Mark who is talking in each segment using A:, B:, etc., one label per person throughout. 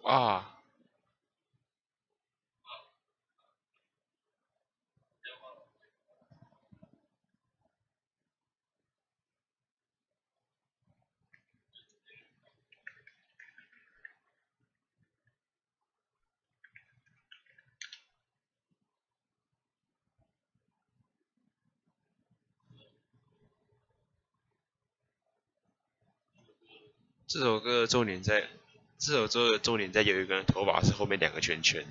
A: 啊！这首歌的重点在，这首歌的重点在有一个人头发是后面2个圈圈。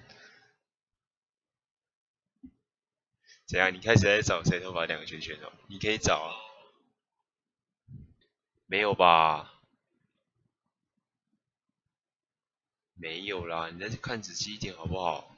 A: 怎样？你开始在找谁头发2个圈圈哦？你可以找啊。没有吧？没有啦，你再看仔细一点好不好？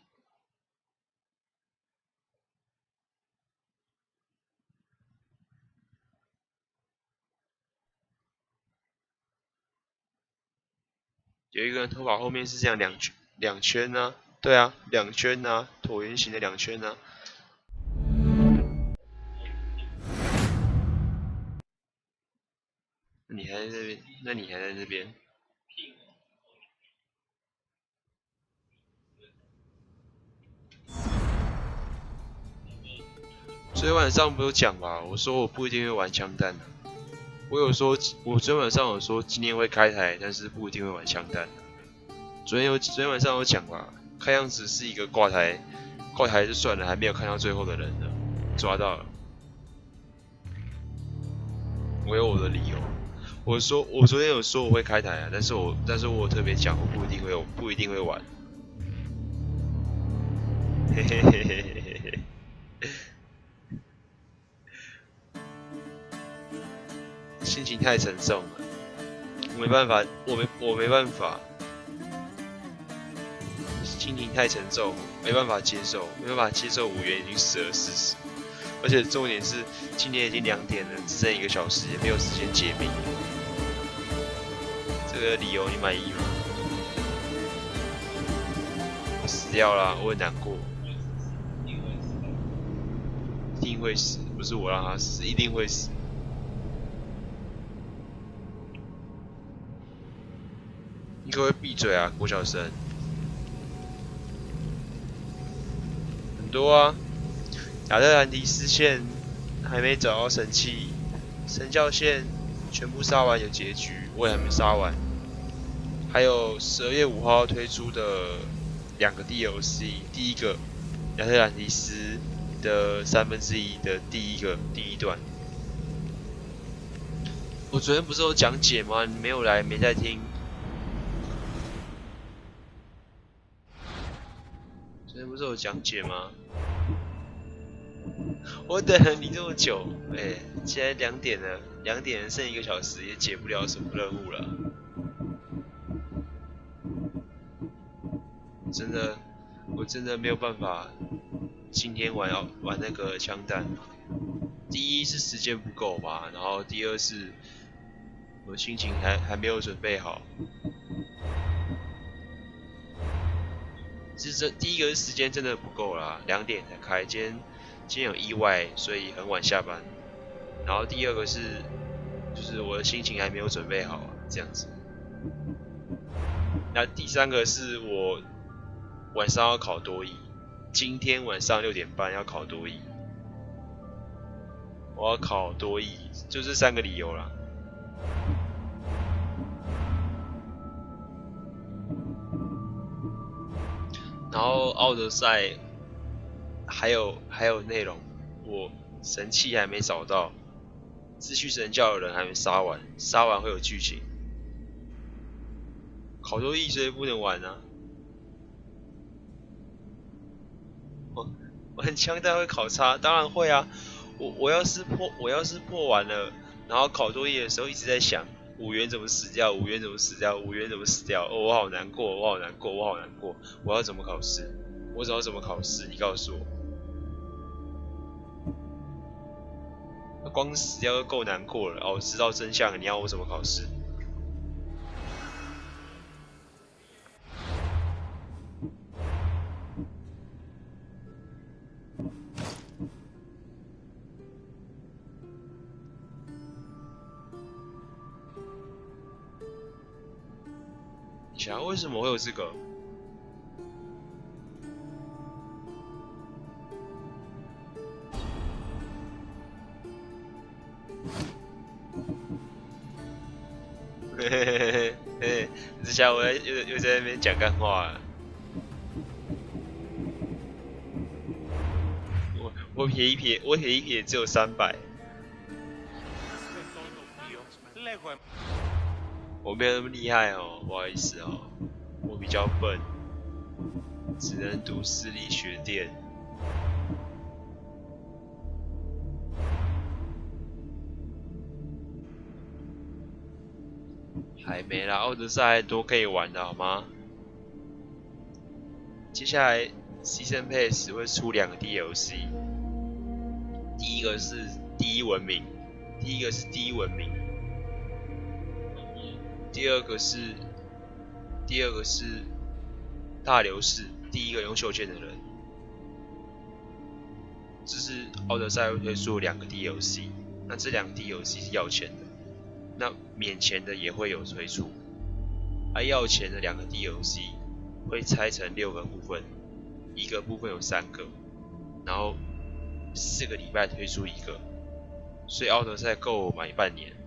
A: 有一个人头发后面是这样两圈呢、对啊，2圈呢、椭圆形的2圈呢、你还在这边？那你还在这边？昨天晚上不有讲吧？我说我不一定会玩枪弹的。我有说，我昨天晚上有说今天会开台，但是不一定会玩枪弹。昨天晚上有讲吧？看样子是一个挂台就算了，还没有看到最后的人呢。抓到了，我有我的理由。我昨天有说我会开台啊，但是我有特别讲，我不一定会玩。嘿嘿嘿嘿嘿嘿。心情太沉重了，我没办法，我没办法，心情太沉重，没办法接受5元已经死了40，而且重点是今天已经2点了，只剩1个小时，也没有时间解密。这个理由你满意吗？我死掉了，我很难过。一定会死，不是我让他死，一定会死。你可不可以闭嘴啊，郭晓生？很多啊，亚特兰蒂斯线还没找到神器，神教线全部杀完有结局，我也还没杀完。还有12月5号推出的2个 DLC， 第一个亚特兰蒂斯的1/3的第一段。我昨天不是有讲解吗？你没有来，没在听。昨天不是有讲解吗？我等了你这么久，现在2点了，2点剩1个小时，也解不了什么任务了。我真的没有办法，今天玩那个枪弹。第一是时间不够吧，然后第二是我心情还没有准备好。第一个是时间真的不够啦，2点才开，今天有意外，所以很晚下班。然后第二个是，就是我的心情还没有准备好啊，这样子。那第3个是我晚上要考多益，今天晚上6点半要考多益，我要考多益，就这3个理由啦。然后奥德赛还有内容，我神器还没找到，秩序神教的人还没杀完，杀完会有剧情。考多益所以不能玩啊。玩枪弹会考差，当然会啊。我要是破完了，然后考多益的时候一直在想5元怎么死掉，5元怎么死掉，5元怎么死掉，哦，我好难过，我好难过，我好难过，我要怎么考试？我要怎么考试？你告诉我。光死掉就够难过了，哦，知道真相，你要我怎么考试？想为什么会有这个？嘿嘿嘿嘿嘿，这下我又在那边讲干话了。我撇一撇只有300。我没有那么厉害哦，不好意思哦，我比较笨，只能读私立学店。还没啦，奥德赛多可以玩的好吗？接下来 Season Pass 会出2个 DLC， 第一个是第一文明，第二个是大流士，第一个用袖剑的人。这是奥德赛会推出2个 DLC， 那这2个 DLC 是要钱的。那免钱的也会有推出，要钱的2个 DLC 会拆成6个部分，一个部分有3个，然后4个礼拜推出一个，所以奥德赛够我买半年。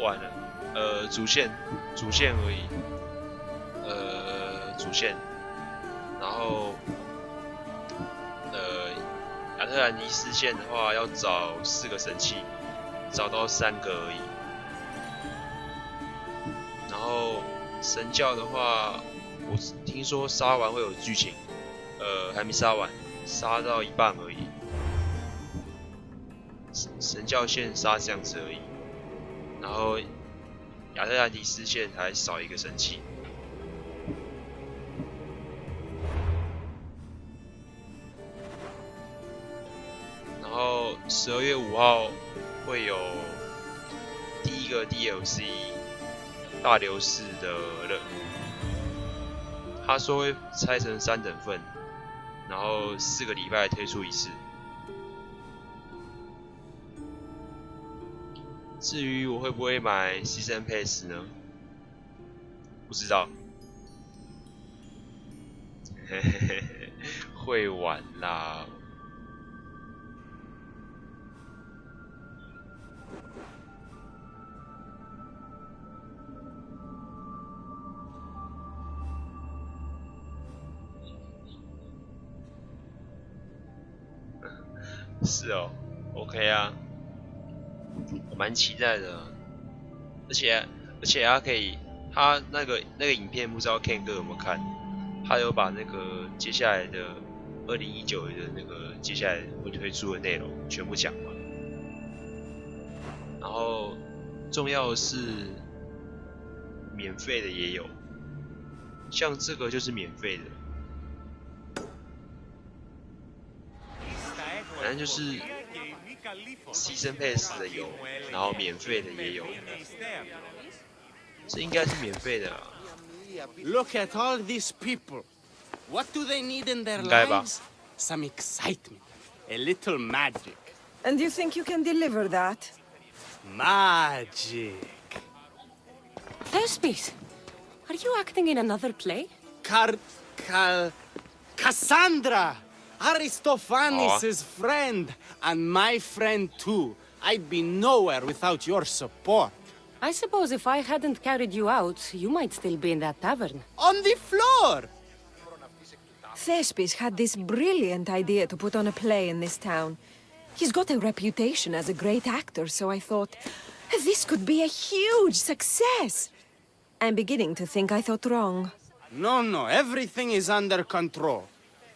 A: 完了，主线而已，主线，然后亚特兰蒂斯线的话要找4个神器，找到3个而已。然后神教的话，我听说杀完会有剧情，还没杀完，杀到一半而已。神教线杀这样子而已。然后亚特兰蒂斯线还少1个神器。然后12月5号会有第一个 DLC 大流士的任务，他说会拆成3等份，然后4个礼拜推出一次。至于我会不会买 Season Pass 呢？不知道，嘿嘿嘿，会玩啦。是哦 ，OK 啊。我蛮期待的，而且他可以，他那个影片不知道 Ken 哥有没有看，他有把那个接下来的2019的那个接下来会推出的内容全部讲完，然后重要的是免费的也有，像这个就是免费的，反正就是。Season Pass 的有，然后免费的也有，这应该是免费的啦。
B: Look at all these people. What do they need in their lives? Some excitement, a little magic.
C: And you think you can deliver that?
B: Magic.
D: Thespis, are you acting in another play?
B: Cassandra! Aristophanes' friend, and my friend too. I'd be nowhere without your support.
D: I suppose if I hadn't carried you out, you might still be in that tavern.
B: On the floor!
C: Thespis had this brilliant idea to put on a play in this town. He's got a reputation as a great actor, so I thought, this could be a huge success. I'm beginning to think I thought wrong.
B: No, everything is under control.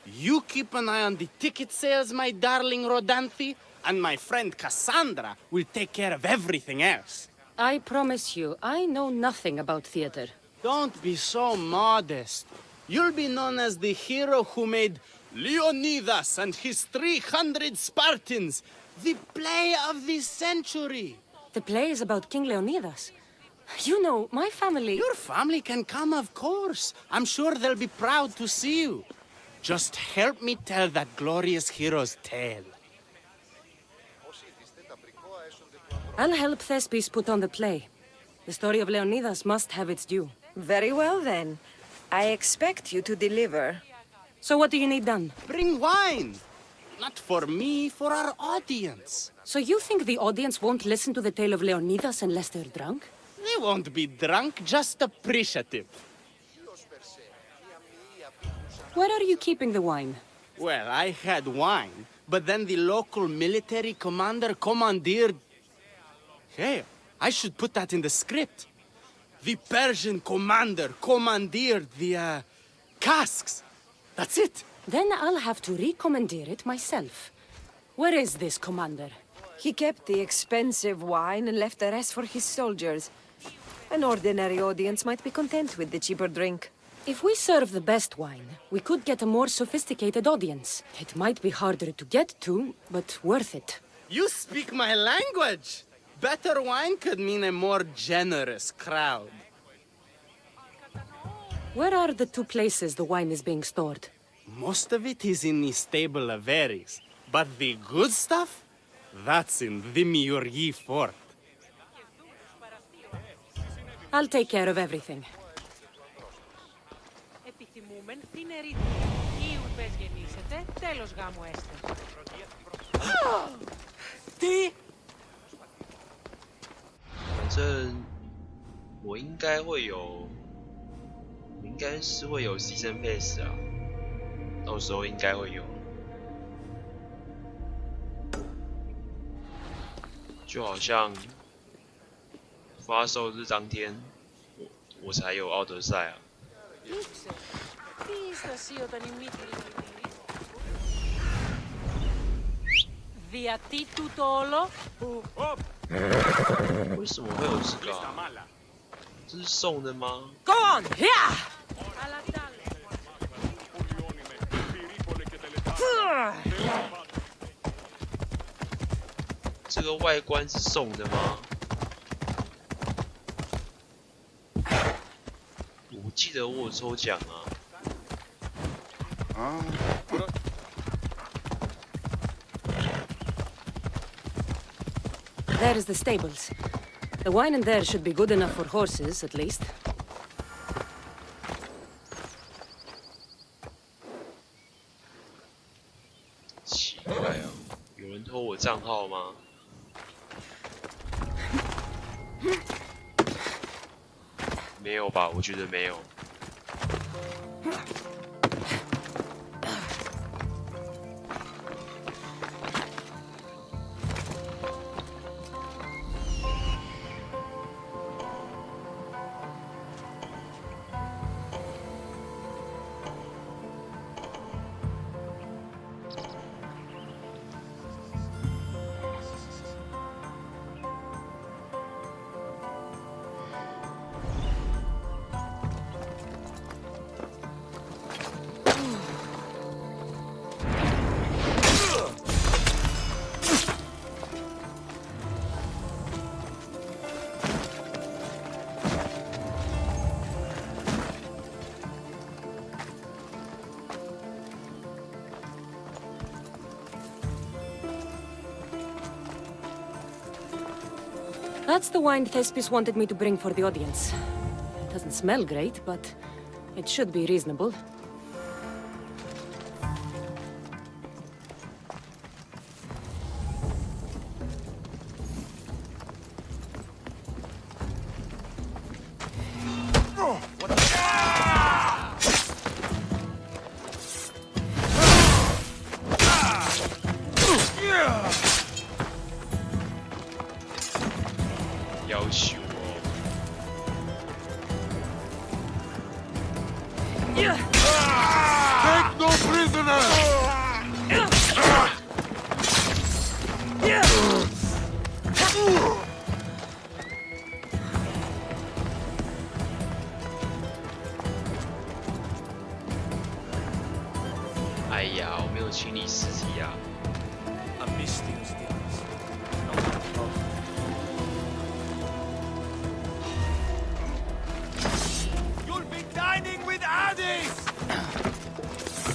B: You keep an eye on the ticket sales, my darling Rodanthi, and my friend Cassandra will take care of everything else.
D: I promise you, I know nothing about theater.
B: Don't be so modest. You'll be known as the hero who made Leonidas and his 300 Spartans the play of the century.
D: The play is about King Leonidas. You know, my family...
B: Your family can come, of course. I'm sure they'll be proud to see you. Just help me tell that glorious hero's tale.
D: I'll help Thespis put on the play. The story of Leonidas must have its due.
C: Very well, then. I expect you to deliver.
D: So what do you need done?
B: Bring wine. Not for me, for our audience.
D: So you think the audience won't listen to the tale of Leonidas unless they're drunk?
B: They won't be drunk, just appreciative.
D: Where are you keeping the wine?
B: Well, I had wine, but then the local military commander commandeered... Hey, I should put that in the script. The Persian commander commandeered the, casks. That's it.
D: Then I'll have to recommandeer it myself. Where is this commander?
C: He kept the expensive wine and left the rest for his soldiers. An ordinary audience might be content with the cheaper drink.
D: If we serve the best wine, we could get a more sophisticated audience. It might be harder to get to, but worth it.
B: You speak my language. Better wine could mean a more generous crowd.
D: Where are the two places the wine is being stored?
B: Most of it is in the stable of Ares, but the good stuff, that's in the Miurgi fort.
D: I'll take care of everything.
E: Επιθυμούμεν την ερήτηση. Οι ουρπές γεννήσετε, τέλος γάμου έστε.
B: Τι?
A: 反正我应该会有，应该是会有 season pass 啊，到时候应该会有。就好像发售日当天，我才有奥德赛啊。
E: Ήξε, τι είστε εσύ όταν η μύτη διατί τούτο όλο.
A: 为什么会有这个啊？这是送的吗？
D: Go on! Yeah!
E: Αλλά τ' άλλο.
A: 这个外观是送的吗？我记得我有抽奖啊。
D: There is the stables. The wine in there should be good enough for horses, at least.
A: 奇怪啊，有人偷我账号吗？没有吧？我觉得没有。
D: That's the wine Thespis wanted me to bring for the audience. It doesn't smell great, but it should be reasonable.
A: 有清理尸体啊。
F: You'll be dining with Addis!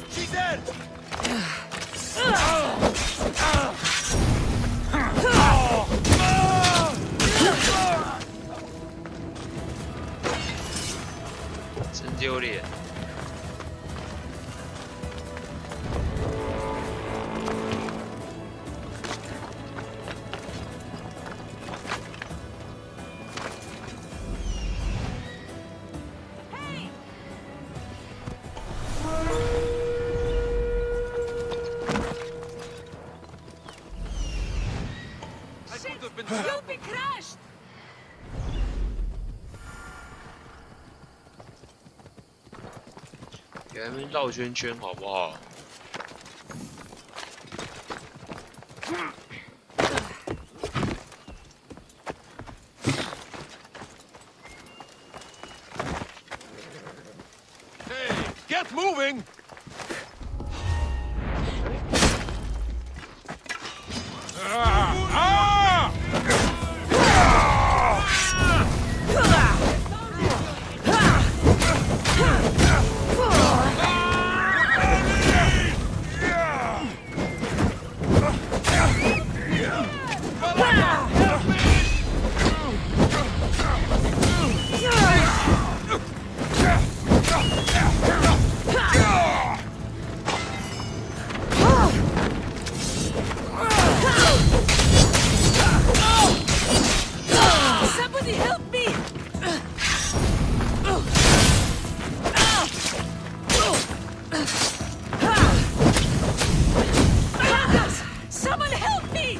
F: She's dead!
A: 真丢脸！给他们绕圈圈好不好？
F: Get moving!
D: Somebody help me! Someone help me!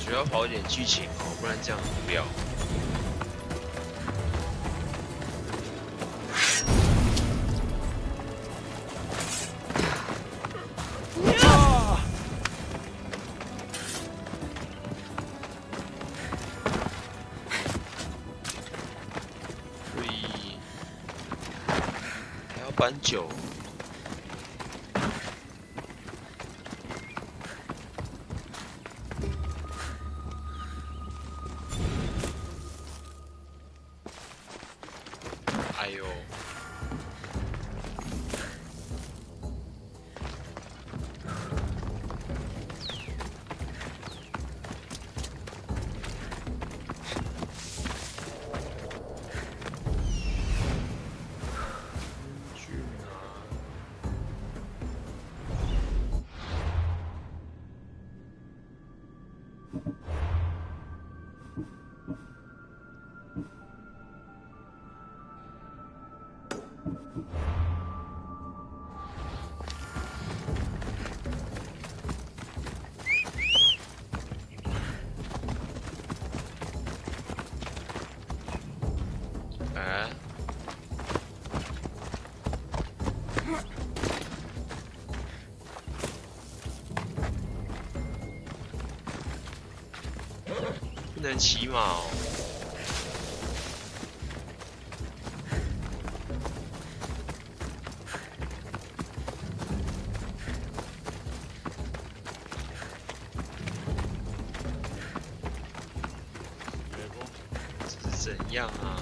A: 主要跑一点剧情哦，不然这样很无聊。 所以还要搬酒。哎呦！哎，不能骑马哦。 这是怎样啊？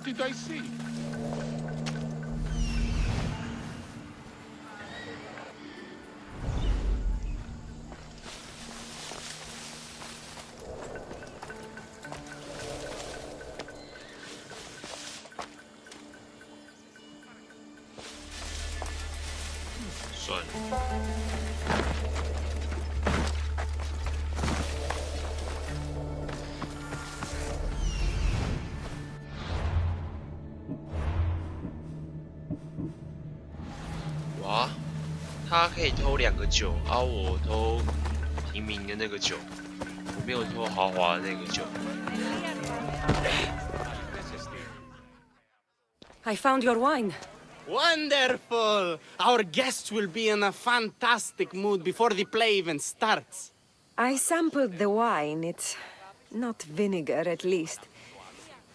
F: What did I see?
A: 算了。哇，他可以偷2个酒，我偷平民的那个酒，我没有偷豪华的那个酒。
D: I found your wine.
B: Wonderful! Our guests will be in a fantastic mood before the play even starts.
C: I sampled the wine. It's not vinegar, at least.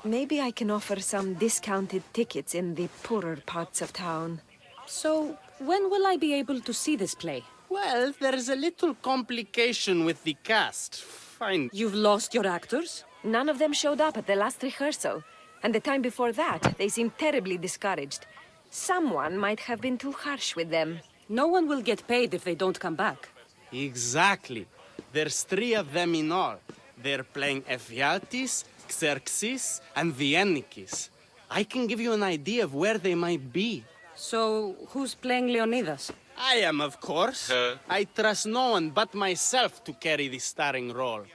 C: Maybe I can offer some discounted tickets in the poorer parts of town.
D: So, when will I be able to see this play?
B: Well, there's a little complication with the cast. Fine.
D: You've lost your actors?
C: None of them showed up at the last rehearsal. And the time before that, they seemed terribly discouraged. Someone might have been too harsh with them.
D: No one will get paid if they don't come back.
B: Exactly. There's 3 of them in all. They're playing Ephialtes, Xerxes, and Viennikis. I can give you an idea of where they might be.
D: So, who's playing Leonidas?
B: I am, of course. I trust no one but myself to carry the starring role.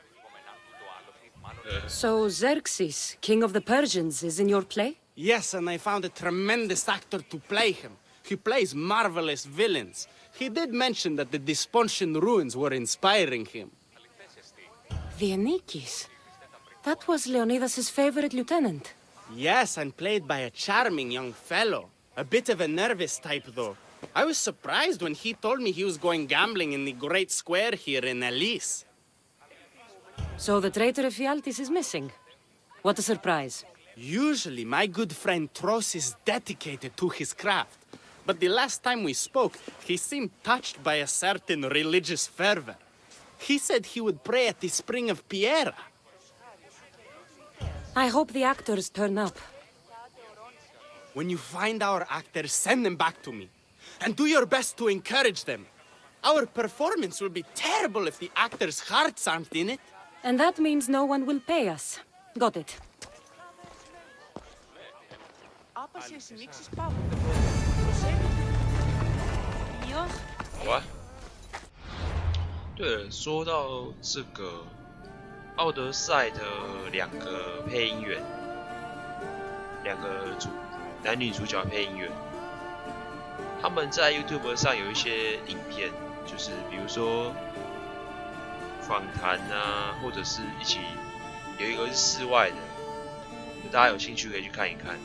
D: So, Xerxes, king of the Persians, is in your play?
B: Yes, and I found a tremendous actor to play him. He plays marvelous villains. He did mention that the Despontian ruins were inspiring him.
D: Viennikis. That was Leonidas' favorite lieutenant.
B: Yes, and played by a charming young fellow. A bit of a nervous type, though. I was surprised when he told me he was going gambling in the great square here in Elise.
D: So the traitor Ephialtes is missing. What a surprise.
B: Usually, my good friend Tros is dedicated to his craft. But the last time we spoke, he seemed touched by a certain religious fervor. He said he would pray at the spring of Piera.
D: I hope the actors turn up.
B: When you find our actors, send them back to me. And do your best to encourage them. Our performance will be terrible if the actors' hearts aren't in it.
D: And that means no one will pay us. Got it.
E: Άπασες νήξεις πάγου. Ιός.
A: 好吧。对了，说到这个奥德赛的2个配音员，2个男女主角配音员，他们在 YouTube 上有一些影片，就是比如说访谈啊，或者是一起有一个是室外的，大家有兴趣可以去看一看。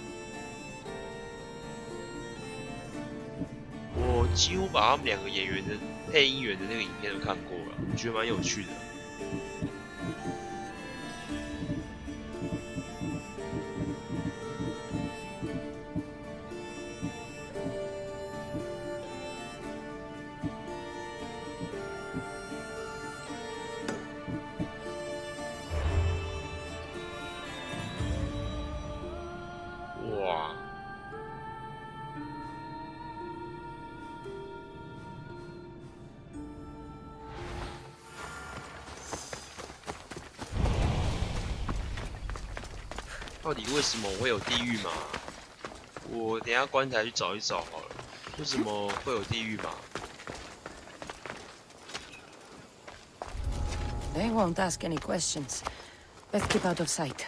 A: 我几乎把他们2个演员的配音员的那个影片都看过了，我觉得蛮有趣的。哇！到底为什么会有地狱马？我等一下棺材去找一找好了。为什么会有地狱马？
D: They won't ask any questions. Let's keep out of sight.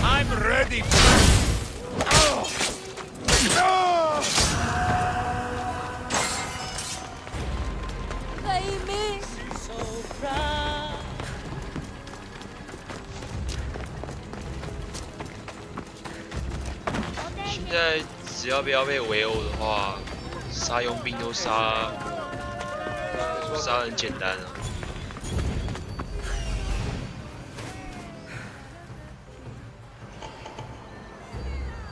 F: I'm ready.
E: So
A: 现在只要不要被围殴的话，杀佣兵都杀杀很简单啊。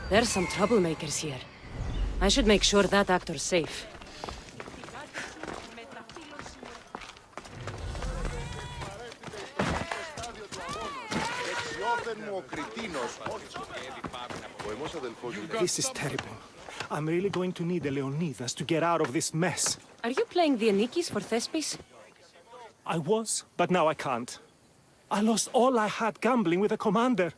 D: There's some troublemakers here. I should make sure that actor's safe.
G: This is terrible. I'm really going to need a Leonidas to get out of this mess.
D: Are you playing the Anikis for Thespis?
G: I was, but now I can't. I lost all I had gambling with the commander.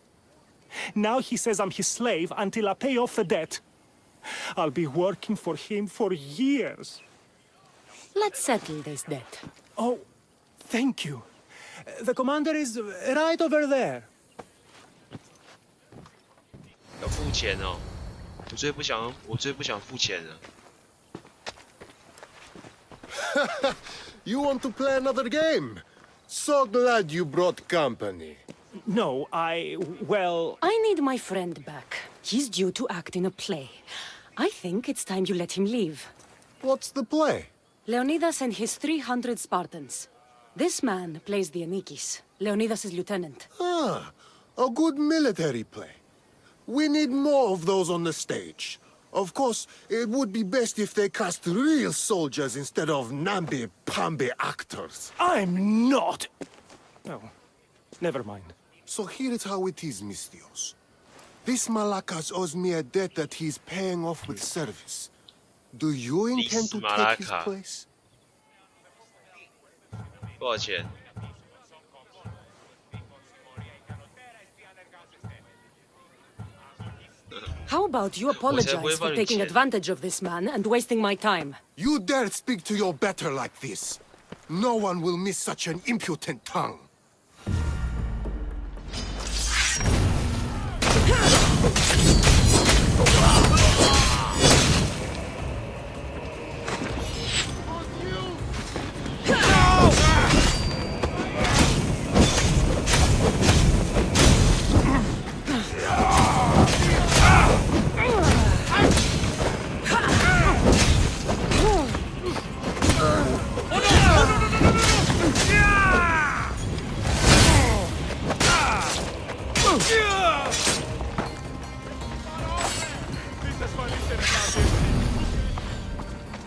G: Now he says I'm his slave until I pay off the debt. I'll be working for him for years.
D: Let's settle this debt.
G: Oh, thank you. The commander is right over there.
A: 要付钱哦！我最不想付钱了。
H: You want to play another game? So glad you brought company.
G: No, well...
D: I need my friend back. He's due to act in a play. I think it's time you let him leave.
H: What's the play?
D: Leonidas and his 300 Spartans. This man plays the Anikis, Leonidas' lieutenant.
H: Ah, a good military play. We need more of those on the stage. Of course, it would be best if they cast real soldiers instead of namby-pamby actors.
G: I'm not... Oh, never mind.
H: So here is how it is, Mistios. This Malakas owes me a debt that he's paying off with service. Do you intend to take his place?
A: 多少钱？
D: How about you apologize for taking advantage of this man and wasting my time?
H: You dare speak to your better like this? No one will miss such an impudent tongue.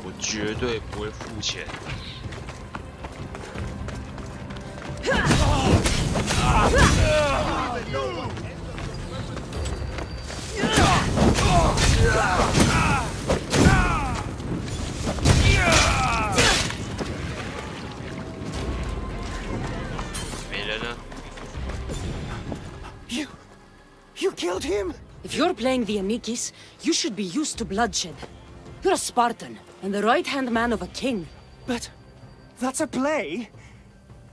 A: 我绝对不会付钱。没人呢？
G: You killed him?
D: If you're playing the Anikis, you should be used to bloodshed. You're a Spartan, and the right-hand man of a king.
G: But that's a play.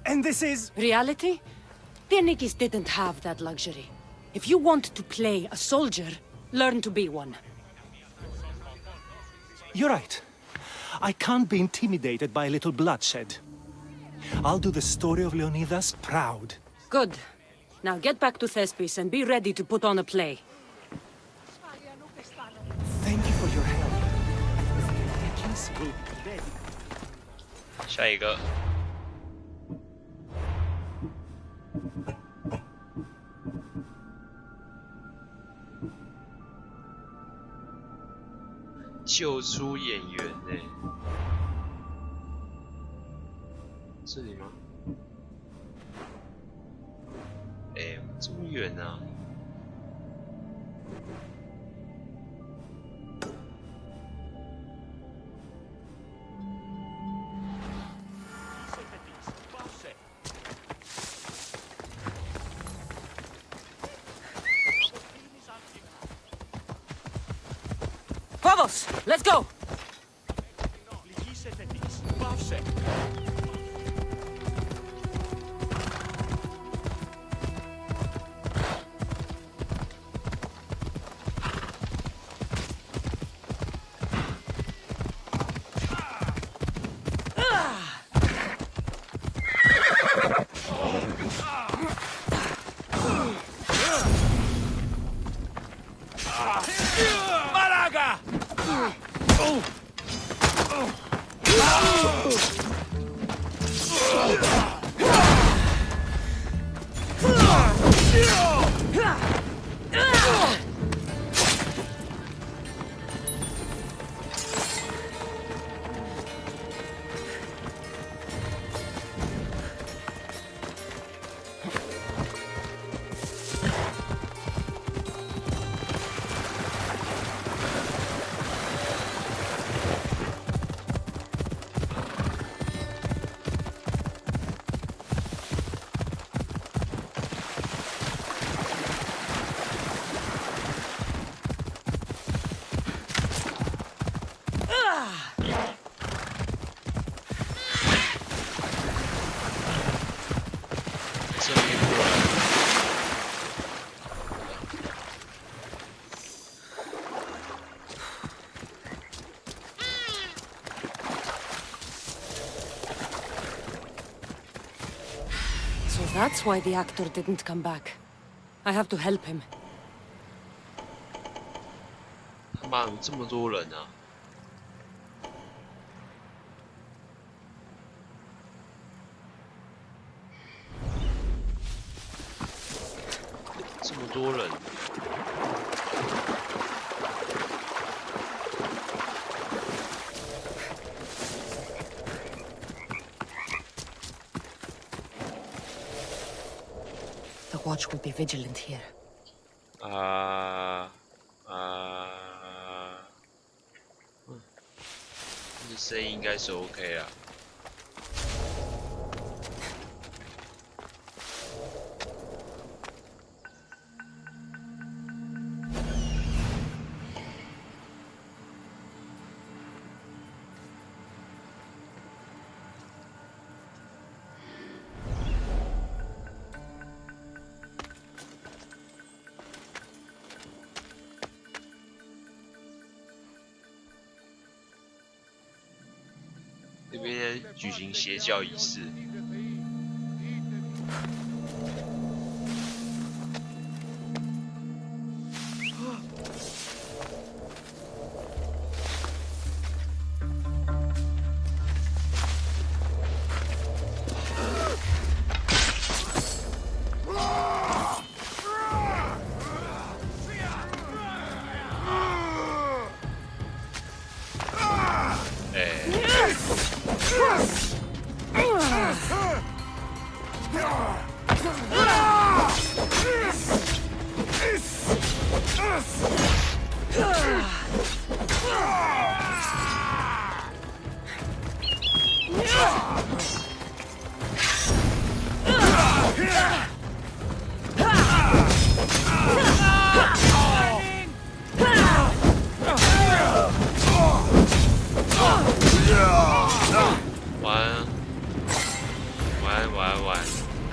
G: And this is...
D: Reality? The Anikis didn't have that luxury. If you want to play a soldier, learn to be one.
G: You're right. I can't be intimidated by a little bloodshed. I'll do the story of Leonidas proud.
D: Good. Now get back to Thespis and be ready to put on a play.
G: Thank you for your help. The Anikis will be ready.
A: 下一个。救出演员呢？这里吗？哎，这么远啊！Vamos!
D: Let's go!
A: 这边过来。
D: So that's why the actor didn't come back. I have to help him.
A: 他妈有这么多人啊！这么多人。
D: The watch will be vigilant here.
A: 这声音应该是 OK 啊。这边举行邪教仪式。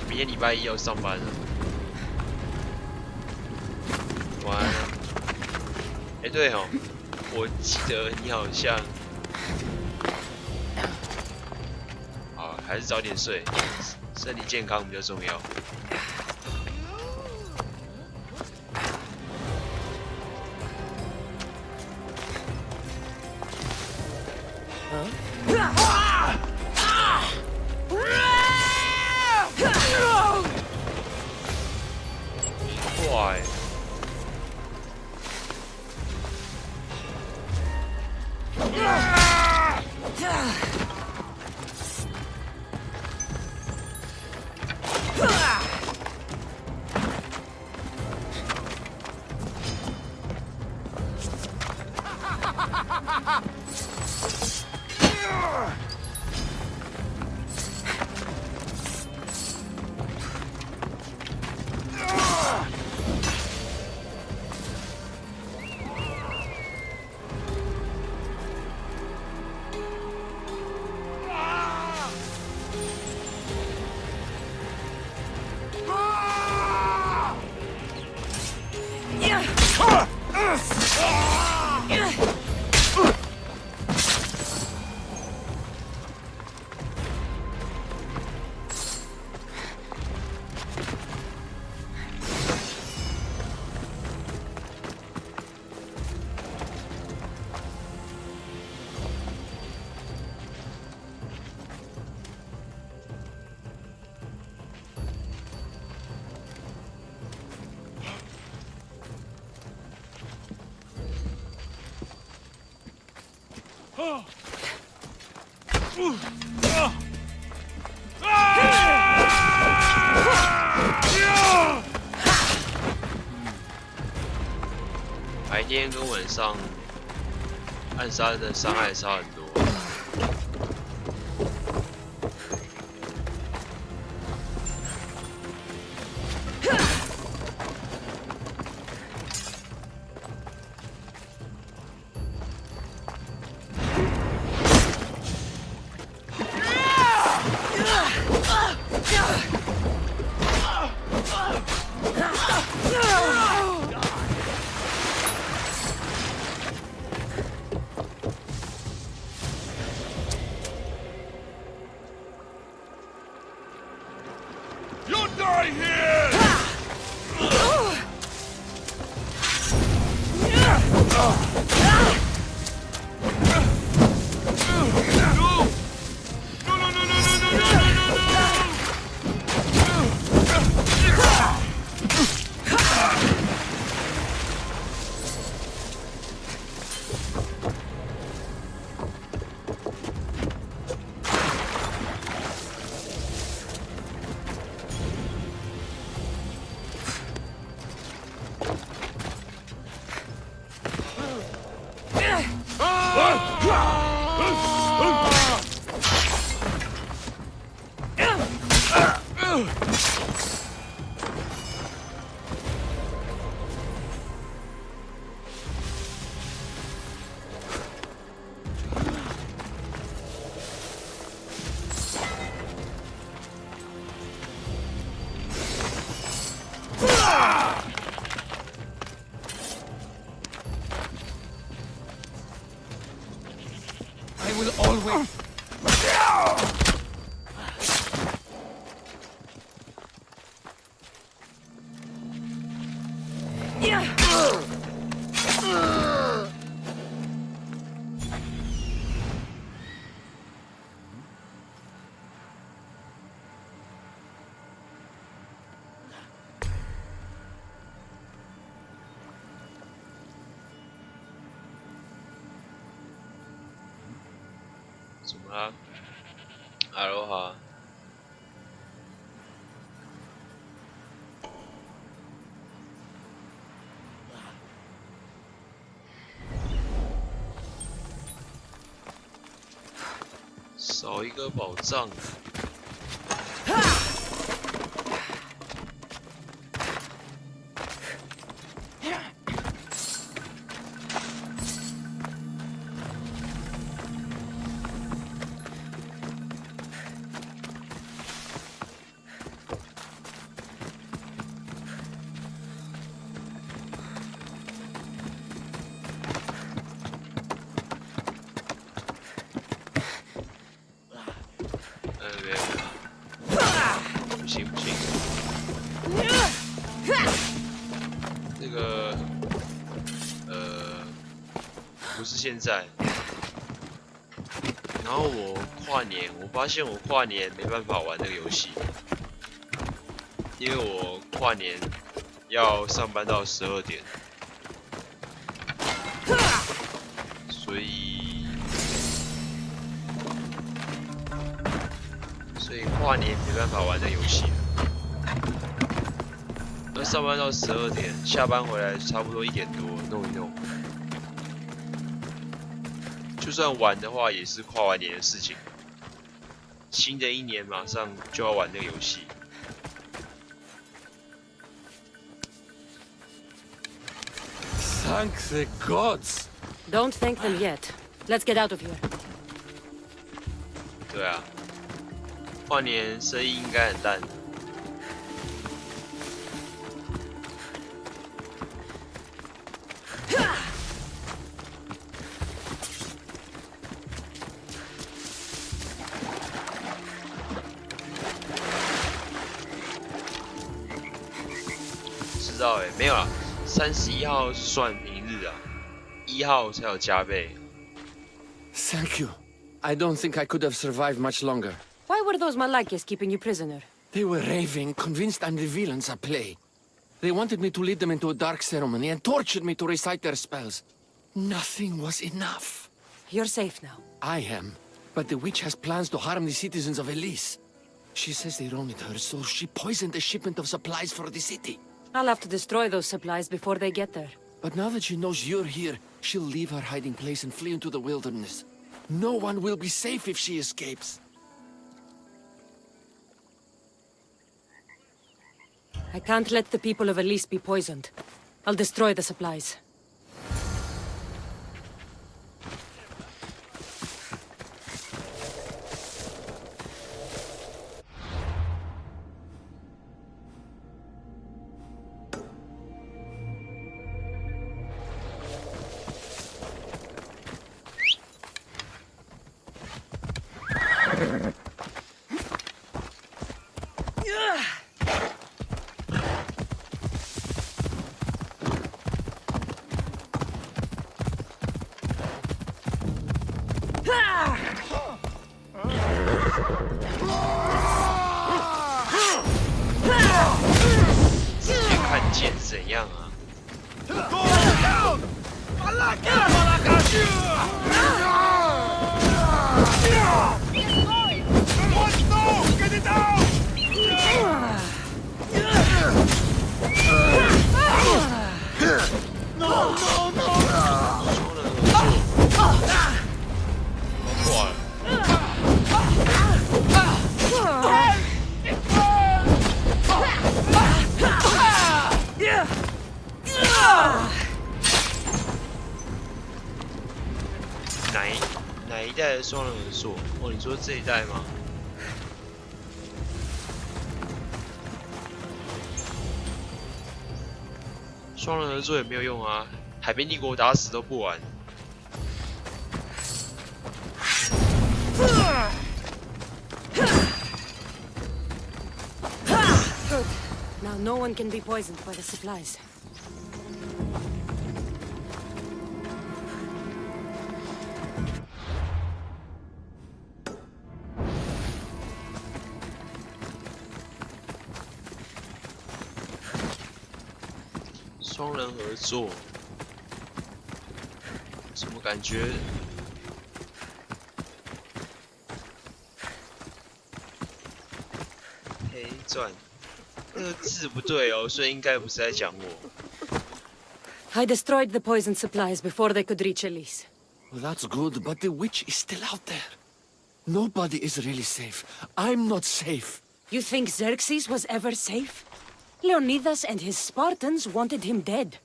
A: 明天礼拜一要上班了，晚安啊！哎，对哦，我记得你好像，啊，还是早点睡，身体健康比较重要。快！白天跟晚上暗杀的伤害差很多。
F: I will always.
A: 怎么啦？阿罗哈。少一个宝藏。不行不行，那个不是现在。然后我跨年，我发现我跨年没办法玩这个游戏，因为我跨年要上班到12点，所以跨年没办法玩这个游戏。那上班到12点，下班回来差不多1点多，弄一弄。就算玩的话，也是跨完年的事情。新的一年马上就要玩这个游戏。
F: Thank the gods.
D: Don't thank them yet. Let's get out of here.
A: 对啊，跨年生意应该很烂。知道欸，没有啊，31号算平日啊，1号才有加倍。
I: Thank you. I don't think I could have survived much longer.
D: Why were those Malakias keeping you prisoner?
I: They were raving, convinced I'm the villains at play. They wanted me to lead them into a dark ceremony and tortured me to recite their spells. Nothing was enough.
D: You're safe now.
I: I am, but the witch has plans to harm the citizens of Elise. She says they wronged her, so she poisoned the shipment of supplies for the city.
D: I'll have to destroy those supplies before they get there.
I: But now that she knows you're here, she'll leave her hiding place and flee into the wilderness. No one will be safe if she escapes.
D: I can't let the people of Elise be poisoned. I'll destroy the supplies.
A: 怎样啊？
F: Help!
A: 代的双人合作？哦，你说这一代吗？双人合作也没有用啊，海边帝国打死都不玩。
D: Good. Now no one can be poisoned by the supplies.
A: 双人合作，怎么感觉？黑钻，那个字不对哦，所以应该不是在讲我。
D: I destroyed the poison supplies before they could reach Elise.
I: Well, that's good, but the witch is still out there. Nobody is really safe. I'm not safe.
D: You think Xerxes was ever safe? Leonidas and his Spartans wanted him dead.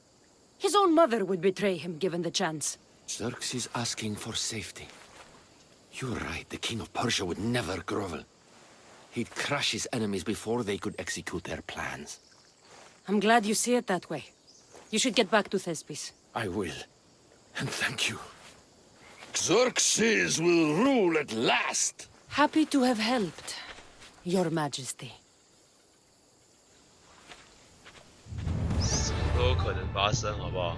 D: His own mother would betray him given the chance.
I: Xerxes asking for safety. You're right, the king of Persia would never grovel. He'd crush his enemies before they could execute their plans.
D: I'm glad you see it that way. You should get back to Thespis.
I: I will. And thank you. Xerxes will rule at last!
D: Happy to have helped, Your Majesty.
A: 什么都有可能发生，好不好？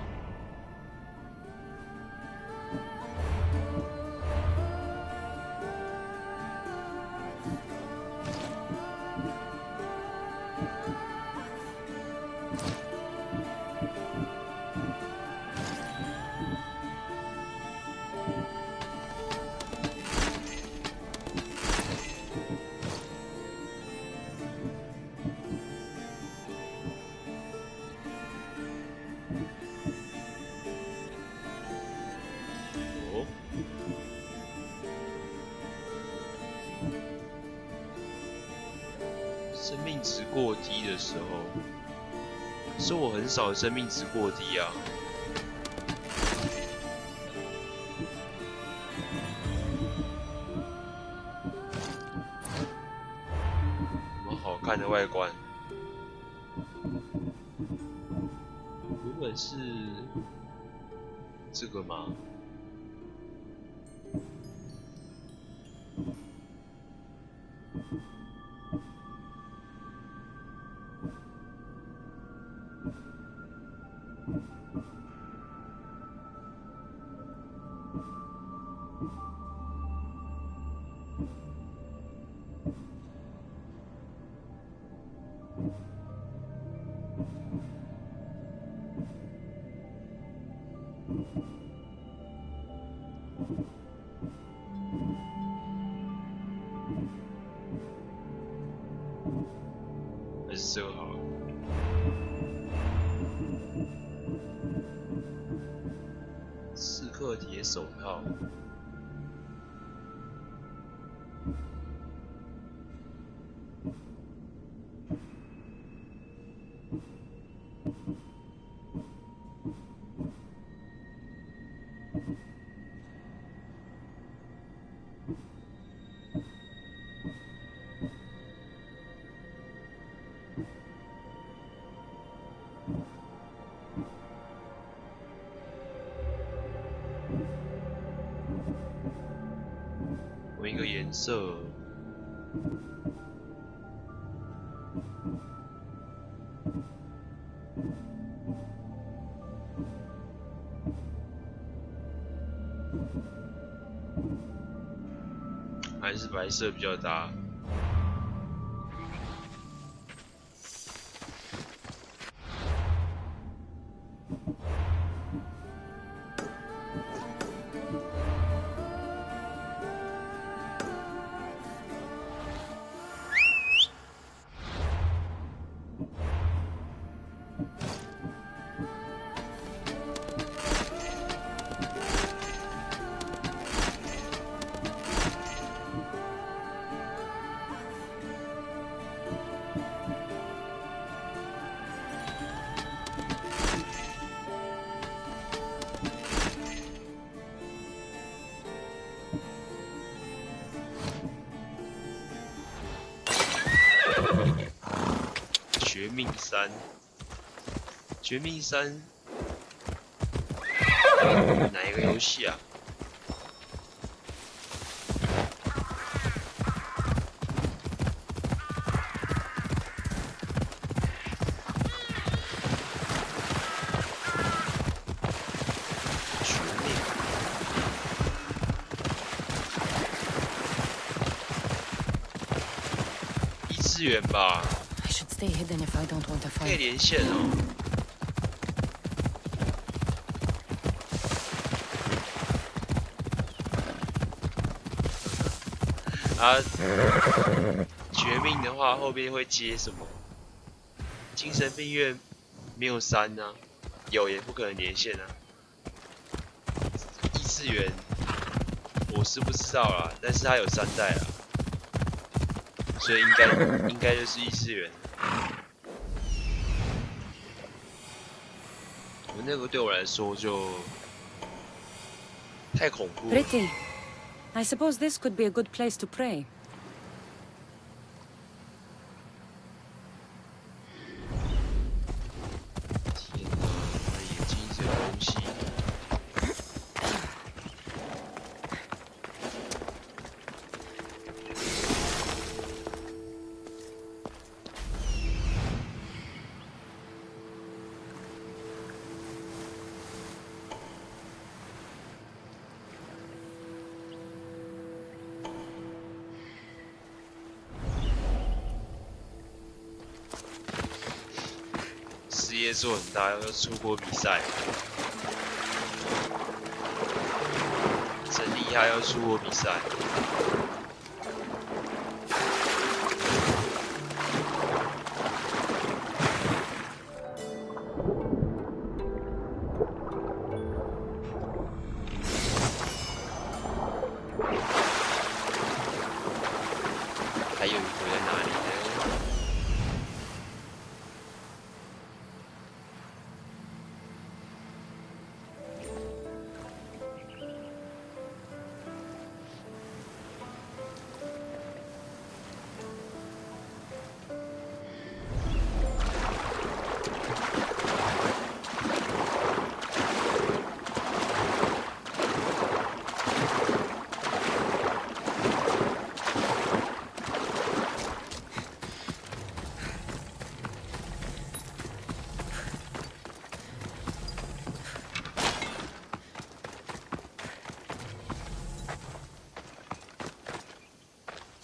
A: 生命值过低的时候，是我很少生命值过低啊。什么好看的外观？原本是这个吗？还是这个好了。刺客铁手套。同一个颜色。还是白色比较搭。绝命山，绝命山哪一个游戏啊？资源吧，
D: I should stay hidden if I don't want a
A: 可以
D: fight.
A: 连线哦。啊，绝命的话后面会接什么？精神病院没有3啊，有也不可能连线啊。异次元我是不知道啦，但是它有3代啊。 所以应该就是异次元。我那个对我来说就太恐怖了。
D: Pretty. I suppose this could be a good place to pray.
A: 天哪，我的眼睛一直有东西。 事业做很大，要出国比赛，真厉害，要出国比赛。还有一个在哪里呢？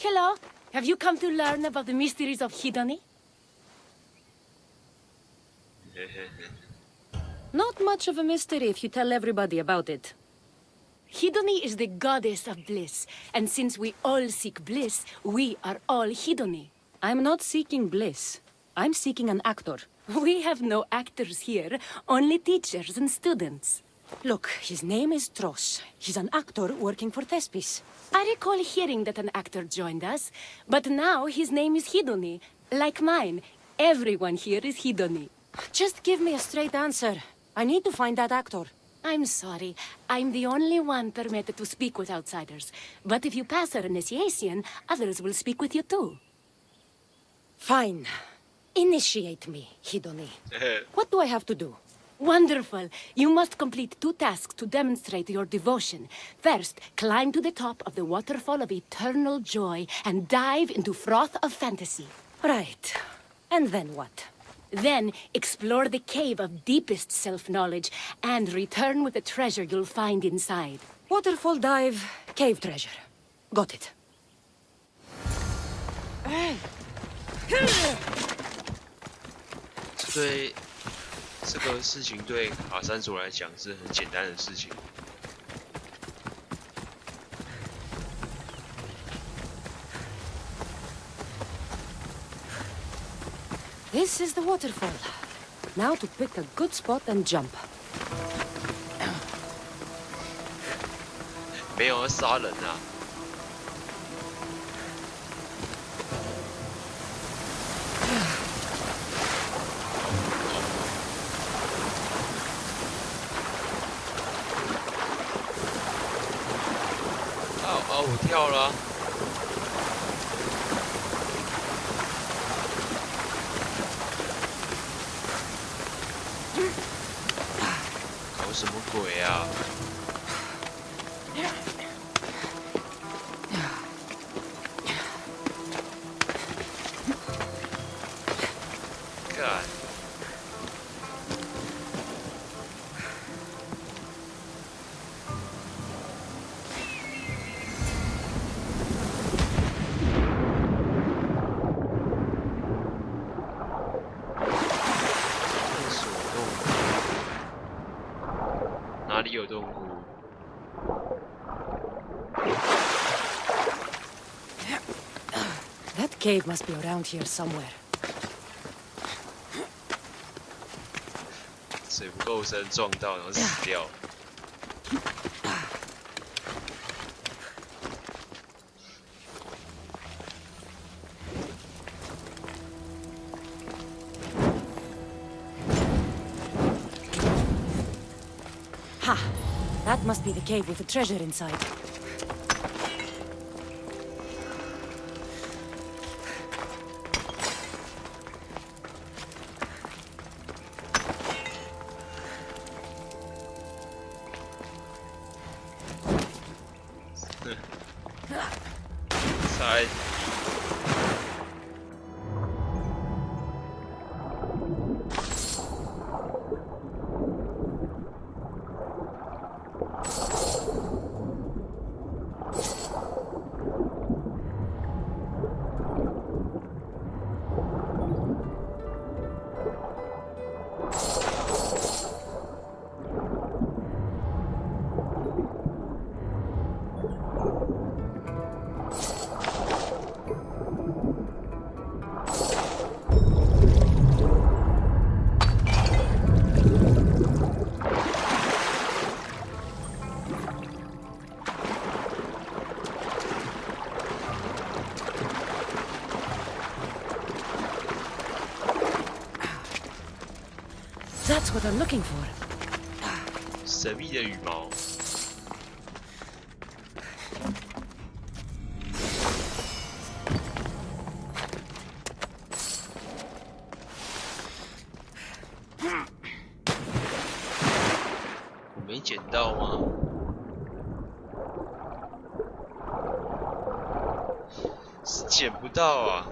D: Hello. Have you come to learn about the mysteries of Hidoni? Not much of a mystery if you tell everybody about it. Hidoni is the goddess of bliss, and since we all seek bliss, we are all Hidoni. I'm not seeking bliss. I'm seeking an actor. We have no actors here, only teachers and students. Look, his name is Tros. He's an actor working for Thespis. I recall hearing that an actor joined us, but now his name is Hidoni. Like mine, everyone here is Hidoni. Just give me a straight answer. I need to find that actor. I'm sorry. I'm the only one permitted to speak with outsiders. But if you pass our initiation, others will speak with you too. Fine. Initiate me, Hidoni. What do I have to do? Wonderful! You must complete 2 tasks to demonstrate your devotion. First, climb to the top of the waterfall of eternal joy and dive into froth of fantasy. Right. And then what? Then, explore the cave of deepest self-knowledge and return with the treasure you'll find inside. Waterfall dive, cave treasure. Got it.
A: 对这个事情对卡山佐来讲是很简单的事情。
D: This is the waterfall. Now to pick a good spot and jump.
A: 没有要杀人啊！我跳了啊、鬼啊！干！哪里有动物？
D: That cave must be around here somewhere.
A: 水不够深，撞到然后死掉。
D: Ha! That must be the cave with the treasure inside.
A: Side.
D: That's what I'm looking for.
A: 神秘的羽毛。我没捡到吗？是捡不到啊。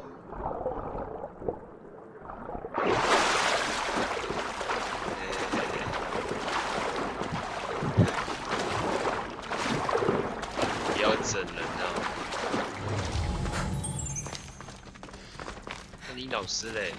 A: 整人啊！那你老师嘞？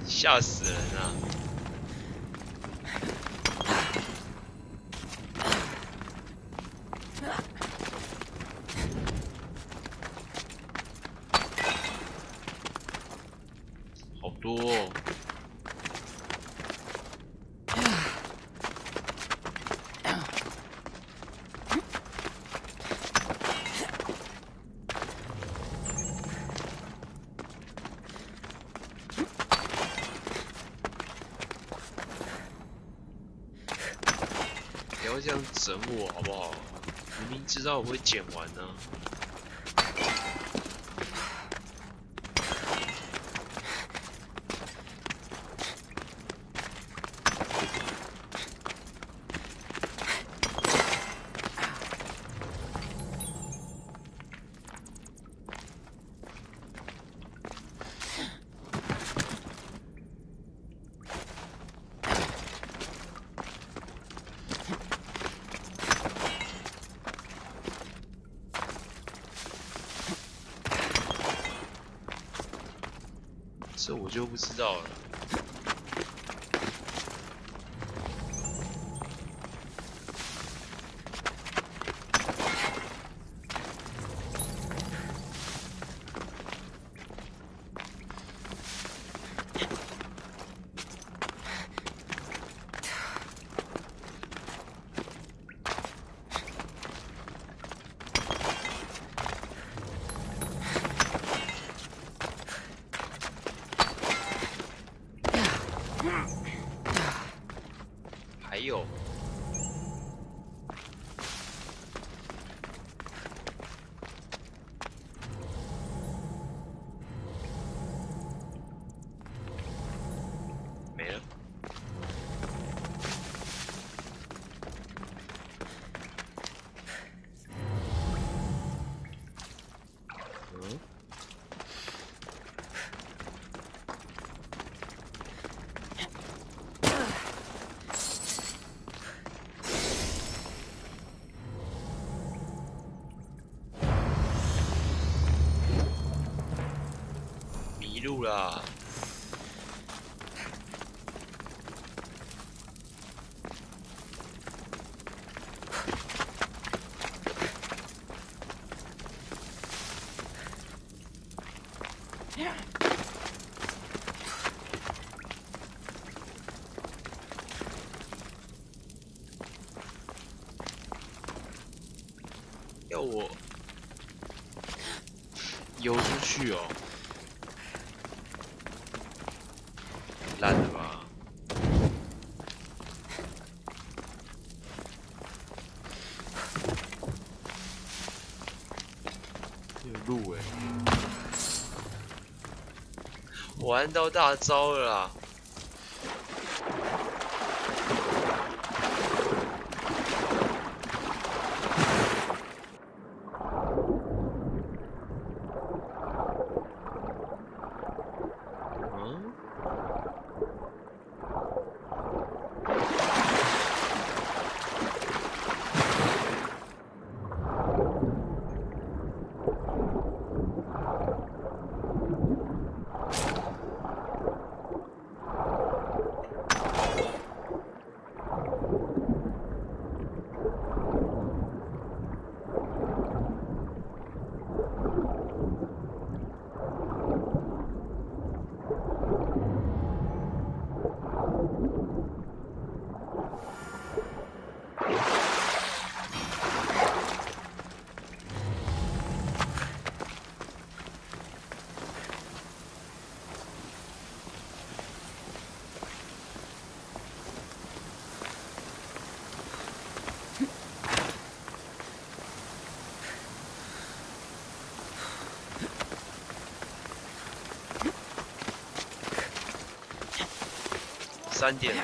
A: 吓死人啊！好多哦。不要这样整我好不好？明明知道我会剪完呢、这我就不知道了。路啦。要我游出去哦？烂了吧？有路哎！我按到大招了啦！3点了。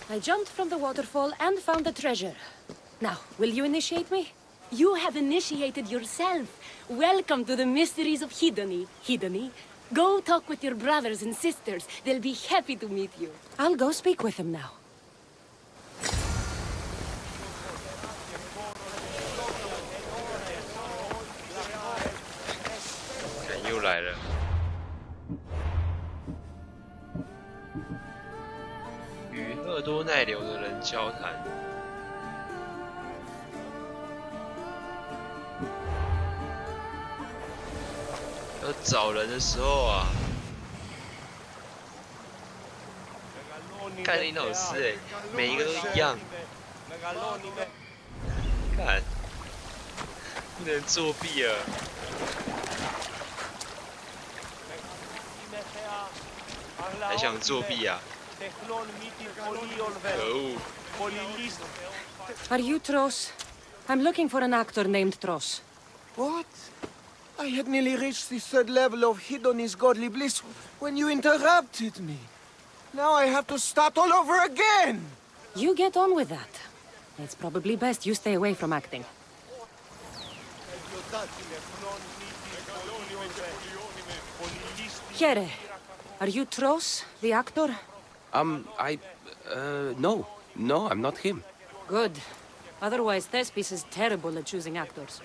D: I jumped from the waterfall and found the treasure. Now, will you initiate me? You have initiated yourself. Welcome to the mysteries of Hedony. Hedony, go talk with your brothers and sisters. They'll be happy to meet you. I'll go speak with them now.
A: 又来了。与赫多奈流的人交谈。要找人的时候啊，看你老师每一个都一样。看，不能作弊了。 还想作弊啊！可恶！
D: Are you Tros? I'm looking for an actor named Tros.
B: What? I had nearly reached the 3rd level of Hedony's godly bliss when you interrupted me. Now I have to start all over again!
D: You get on with that. It's probably best you stay away from acting. Here, are you Tros, the actor?
J: No, I'm not him.
D: Good. Otherwise, Thespis is terrible at choosing actors.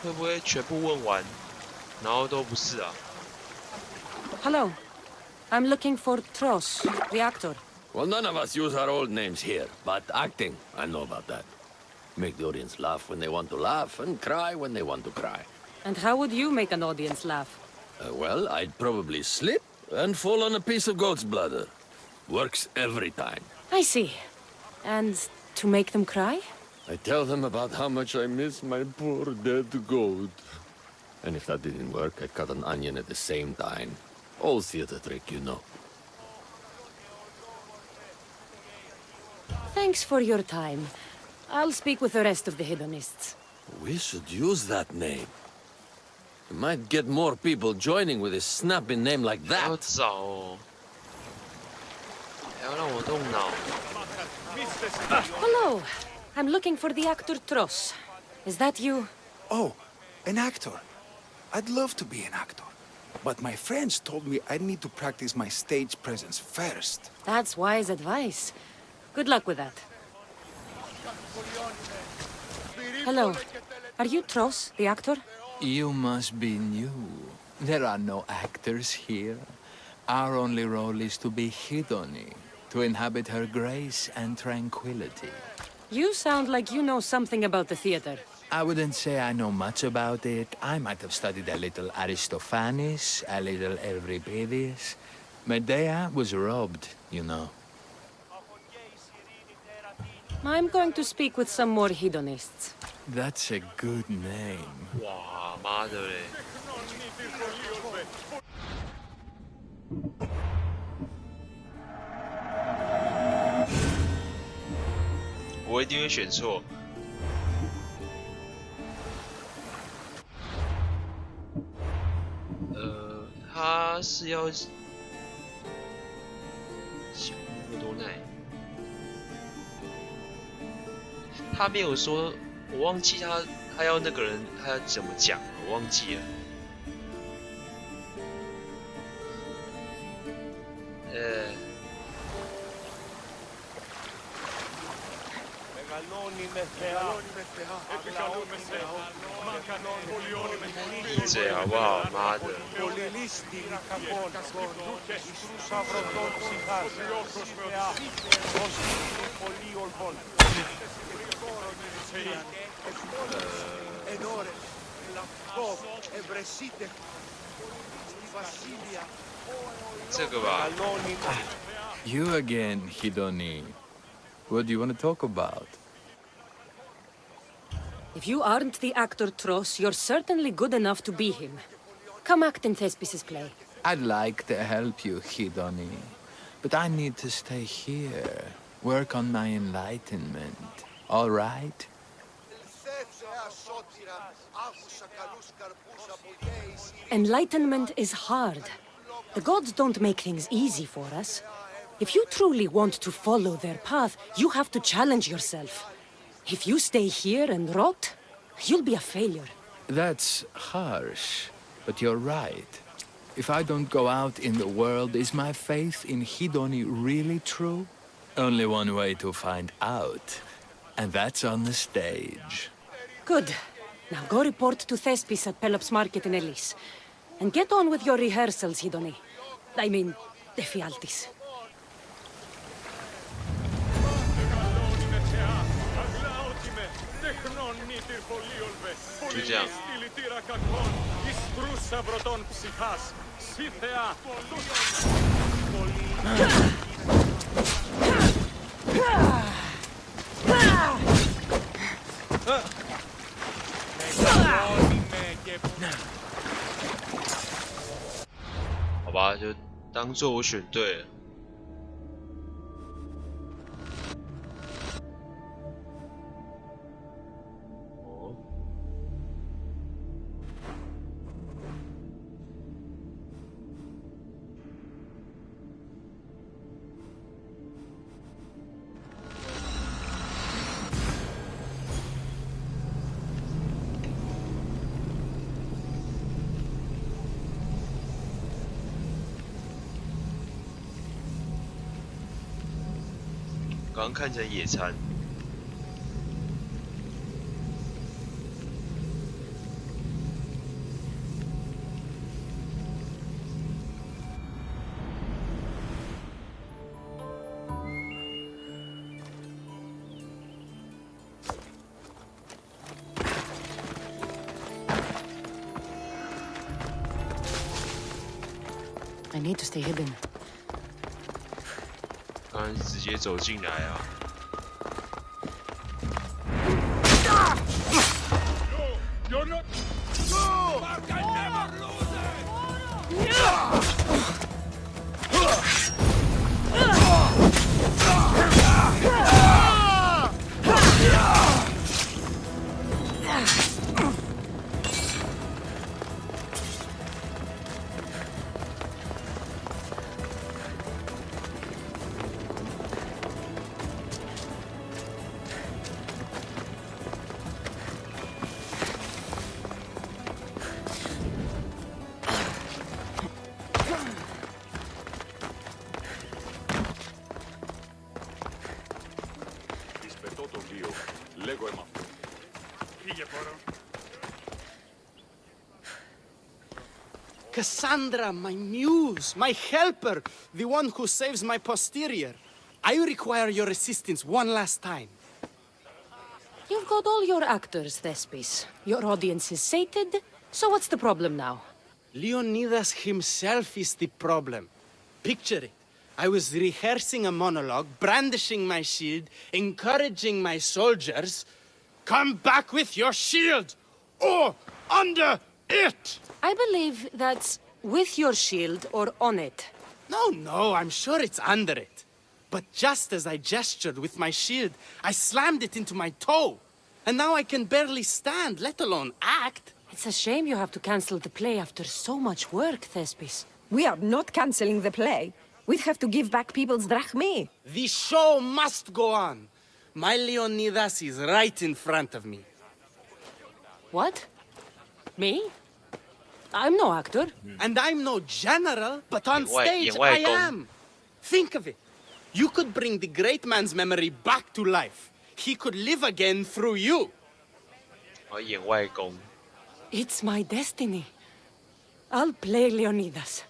A: 会不会全部问完，然后都不是啊？
D: Hello. I'm looking for Tros, the actor.
J: Well, none of us use our old names here, but acting, I know about that. Make the audience laugh when they want to laugh, and cry when they want to cry.
D: And how would you make an audience laugh?
J: Well, I'd probably slip and fall on a piece of goat's bladder. Works every time.
D: I see. And to make them cry?
J: I tell them about how much I miss my poor dead goat. And if that didn't work, I'd cut an onion at the same time. Old theater trick, you know.
D: Thanks for your time. I'll speak with the rest of the hedonists.
J: We should use that name. We might get more people joining with a snappy name like
A: 要
J: that.
A: 找哦，还要让我动脑。
D: Hello. I'm looking for the actor Tros. Is that you?
K: Oh, an actor. I'd love to be an actor.
F: But my friends told me I need to practice my stage presence first.
D: That's wise advice. Good luck with that. Hello. Are you Tros, the actor?
K: You must be new. There are no actors here. Our only role is to be Hidoni, to inhabit her grace and tranquility.
D: You sound like you know something about the theater.
K: I wouldn't say I know much about it. I might have studied a little Aristophanes, a little Euripides. Medea was robbed, you know.
D: I'm going to speak with some more hedonists.
K: That's a good name.
A: 哇，妈的嘞！我一定会选错。他是要小木多奈，他没有说，我忘记他要那个人他要怎么讲，我忘记了。闭嘴好不好？妈的！这个吧。
K: You again, Hidoni. What do you want to talk about?
D: If you aren't the actor Tros, you're certainly good enough to be him. Come act in Thespis' play.
K: I'd like to help you, Hidoni. But I need to stay here. Work on my enlightenment. All right?
D: Enlightenment is hard. The gods don't make things easy for us. If you truly want to follow their path, you have to challenge yourself. If you stay here and rot, you'll be a failure.
K: That's harsh, but you're right. If I don't go out in the world, is my faith in Hidoni really true? Only one way to find out, and that's on the stage.
D: Good. Now go report to Thespis at Pelops Market in Elis. And get on with your rehearsals, Hidoni. I mean, Ephialtes.
A: To 好吧，就当做我选对了。哦。刚刚看成野餐。
D: I need to stay hidden.
A: 刚刚直接走进来啊！
B: Cassandra, my muse, my helper, the one who saves my posterior. I require your assistance one last time.
D: You've got all your actors, Thespis. Your audience is sated, so what's the problem now?
B: Leonidas himself is the problem. Picture it. I was rehearsing a monologue, brandishing my shield, encouraging my soldiers. Come back with your shield, or under it!
D: I believe that's with your shield or on it.
B: No, I'm sure it's under it. But just as I gestured with my shield, I slammed it into my toe. And now I can barely stand, let alone act.
D: It's a shame you have to cancel the play after so much work, Thespis.
C: We are not cancelling the play. We'd have to give back people's drachmae.
B: The show must go on. My Leonidas is right in front of me.
D: What? Me? I'm no actor.
B: And I'm no general, but on stage
A: why
B: I am. Think of it. You could bring the great man's memory back to life. He could live again through you.
A: 我演外公。
D: It's my destiny. I'll play Leonidas.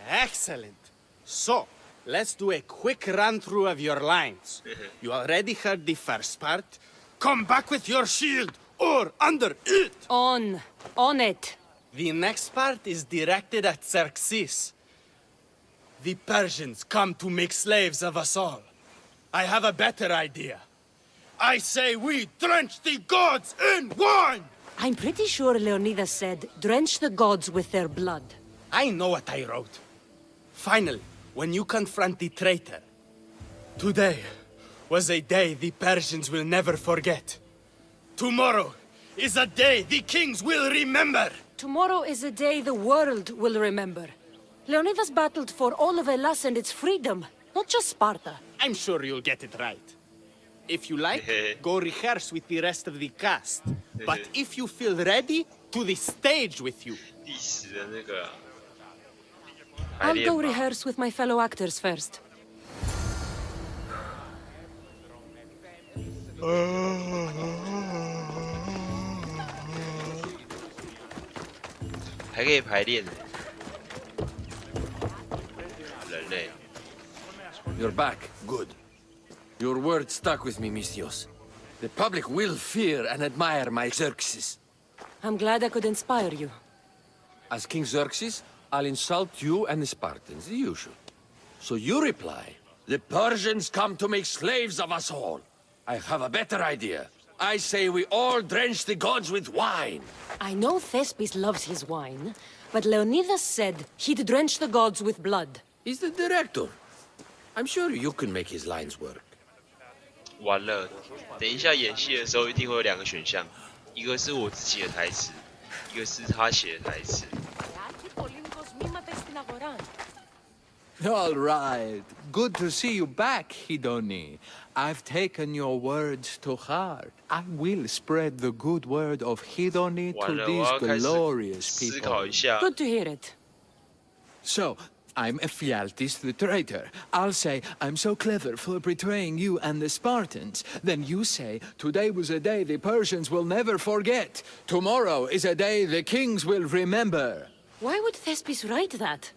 B: Excellent. So, let's do a quick run-through of your lines. You already heard the first part. Come back with your shield, or under it.
D: On it.
B: The next part is directed at Xerxes. The Persians come to make slaves of us all. I have a better idea. I say we drench the gods in wine!
D: I'm pretty sure Leonidas said, drench the gods with their blood.
B: I know what I wrote. Finally, when you confront the traitor, today was a day the Persians will never forget. Tomorrow is a day the kings will remember.
D: Tomorrow is a day the world will remember. Leonidas battled for all of Hellas and its freedom, not just Sparta.
B: I'm sure you'll get it right. If you like, go rehearse with the rest of the cast. But if you feel ready, to the stage with you.
A: 历史的那个排
D: I'll
A: 练
D: go
A: 嘛。
D: rehearse with my fellow actors first.
A: 还可以排练呢。人类，
I: You're back. Good. Your word stuck with me, Misthios. The public will fear and admire my Xerxes.
D: I'm glad I could inspire you.
I: As King Xerxes, I'll insult you and the Spartans, the usual. So you reply, the Persians come to make slaves of us all. I have a better idea. I say we all drench the gods with wine.
D: I know Thespis loves his wine, but Leonidas said he'd drench the gods with blood.
I: He's the director. I'm sure you can make his lines work.
A: 完了，等一下演戏的时候一定会有两个选项，一个是我自己的台词，一个是他写的台词。
K: All right. Good to see you back, Hidoni. I've taken your words to heart. I will spread the good word of Hidoni
A: 完
K: to
A: 了，我
K: these
A: 要开始
K: glorious
A: 思考
K: people.
A: 一下。
D: Good to hear it.
K: So, I'm Ephialtes the traitor. I'll say, I'm so clever for betraying you and the Spartans. Then you say, today was a day the Persians will never forget. Tomorrow is a day the kings will remember.
D: Why would Thespis write that?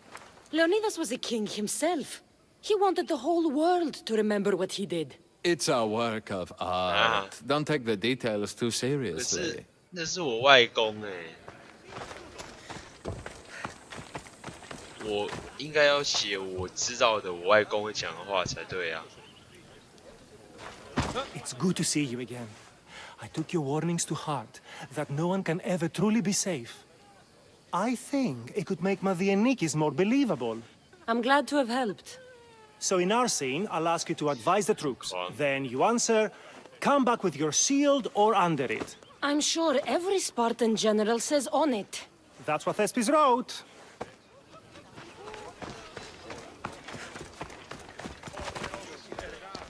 D: Leonidas was a king himself. He wanted the whole world to remember what he did.
K: It's a work of art. Don't take the details too
A: 可
K: seriously.
A: 是那是我外公哎，我应该要写我知道的我外公会讲的话才对啊。
G: It's good to see you again. I took your warnings to heart, that no one can ever truly be safe. I think it could make Madianikis more believable.
D: I'm glad to have helped.
G: So in our scene, I'll ask you to advise the troops.
A: Go on.
G: Then you answer, come back with your shield or under it.
D: I'm sure every Spartan general says on it.
G: That's what Thespis wrote.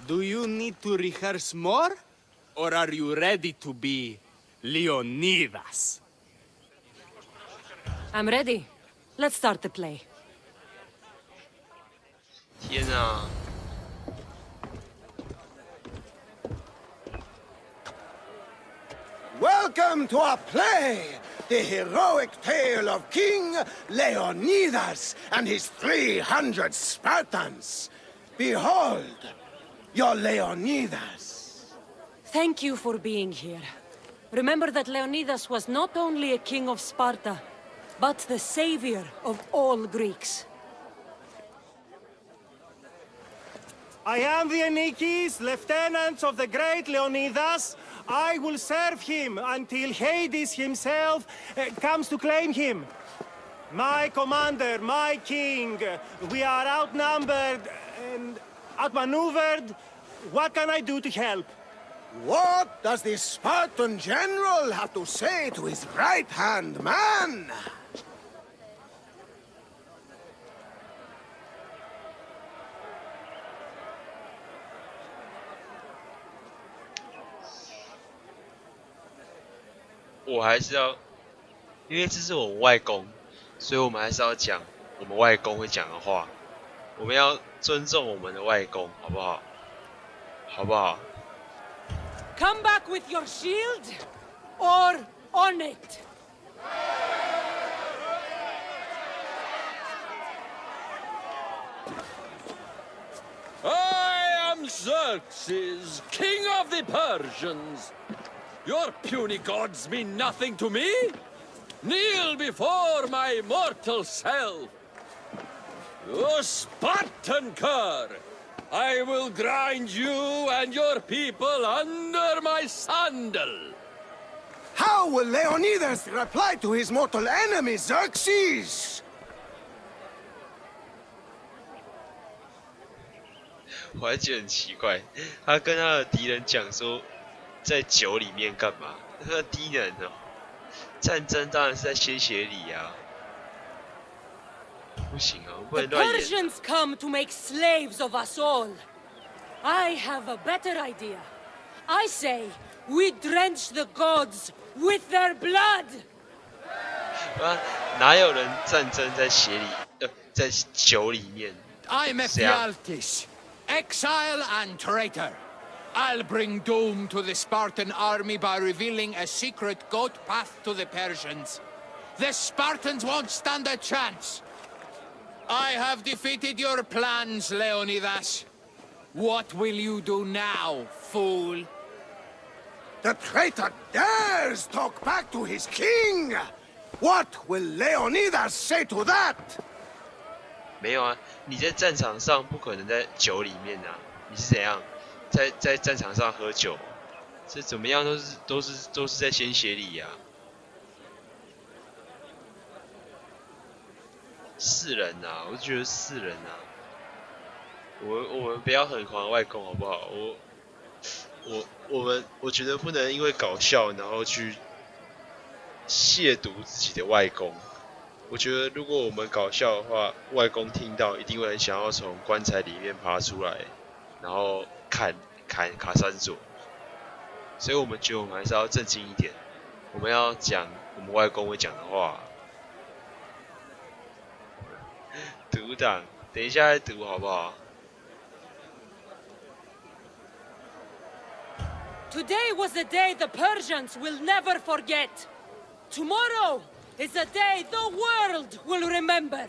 B: Do you need to rehearse more? Or are you ready to be Leonidas?
D: I'm ready. Let's start the play.
A: 天啊！
H: Welcome to our play! the heroic tale of King Leonidas and his 300 Spartans. Behold, your Leonidas.
D: Thank you for being here. Remember that Leonidas was not only a king of Sparta, but the savior of all Greeks.
G: I am the Anikis, lieutenants of the great Leonidas. I will serve him until Hades himself comes to claim him. My commander, my king, we are outnumbered and outmaneuvered. What can I do to help?
H: What does the Spartan general have to say to his right-hand man?
A: 我还是要，因为这是我们外公，所以我们还是要讲我们外公会讲的话。我们要尊重我们的外公，好不好？好不好？
D: Come back with your shield, or on it.
I: I am Xerxes, king of the Persians. Your puny gods mean nothing to me. Kneel before my mortal self. O Spartan cur, I will grind you and your people under my sandal.
H: How will Leonidas reply to his mortal enemy, Xerxes?
A: 我还觉得很奇怪，他跟他的敌人讲说，在酒里面干嘛？他的敌人哦，战争当然是在鲜血里啊。不行啊，我不
D: The
A: 能乱演。
D: Persians come to make slaves of us all. I have a better idea. I say we drench the gods with their blood.
A: 啊，哪有人战争在血里？在酒里面？
K: I'm Ephialtes, exile and traitor. I'll bring doom to the Spartan army by revealing a secret goat path to the Persians. The Spartans won't stand a chance. I have defeated your plans, Leonidas. What will you do now, fool?
H: The traitor dares talk back to his king! What will Leonidas say to that?
A: 没有啊，你在战场上不可能在酒里面啊！你是怎样在战场上喝酒？这怎么样都是在鲜血里呀、是人啊，我就觉得是人啊。我们不要很狂外公好不好？我觉得不能因为搞笑然后去亵渎自己的外公。我觉得如果我们搞笑的话，外公听到一定会很想要从棺材里面爬出来，然后砍卡山佐。所以我们觉得我们还是要正经一点，我们要讲我们外公会讲的话。读档，等一下再读好不好？
D: Today was a day the Persians will never forget. Tomorrow is a day the world will remember.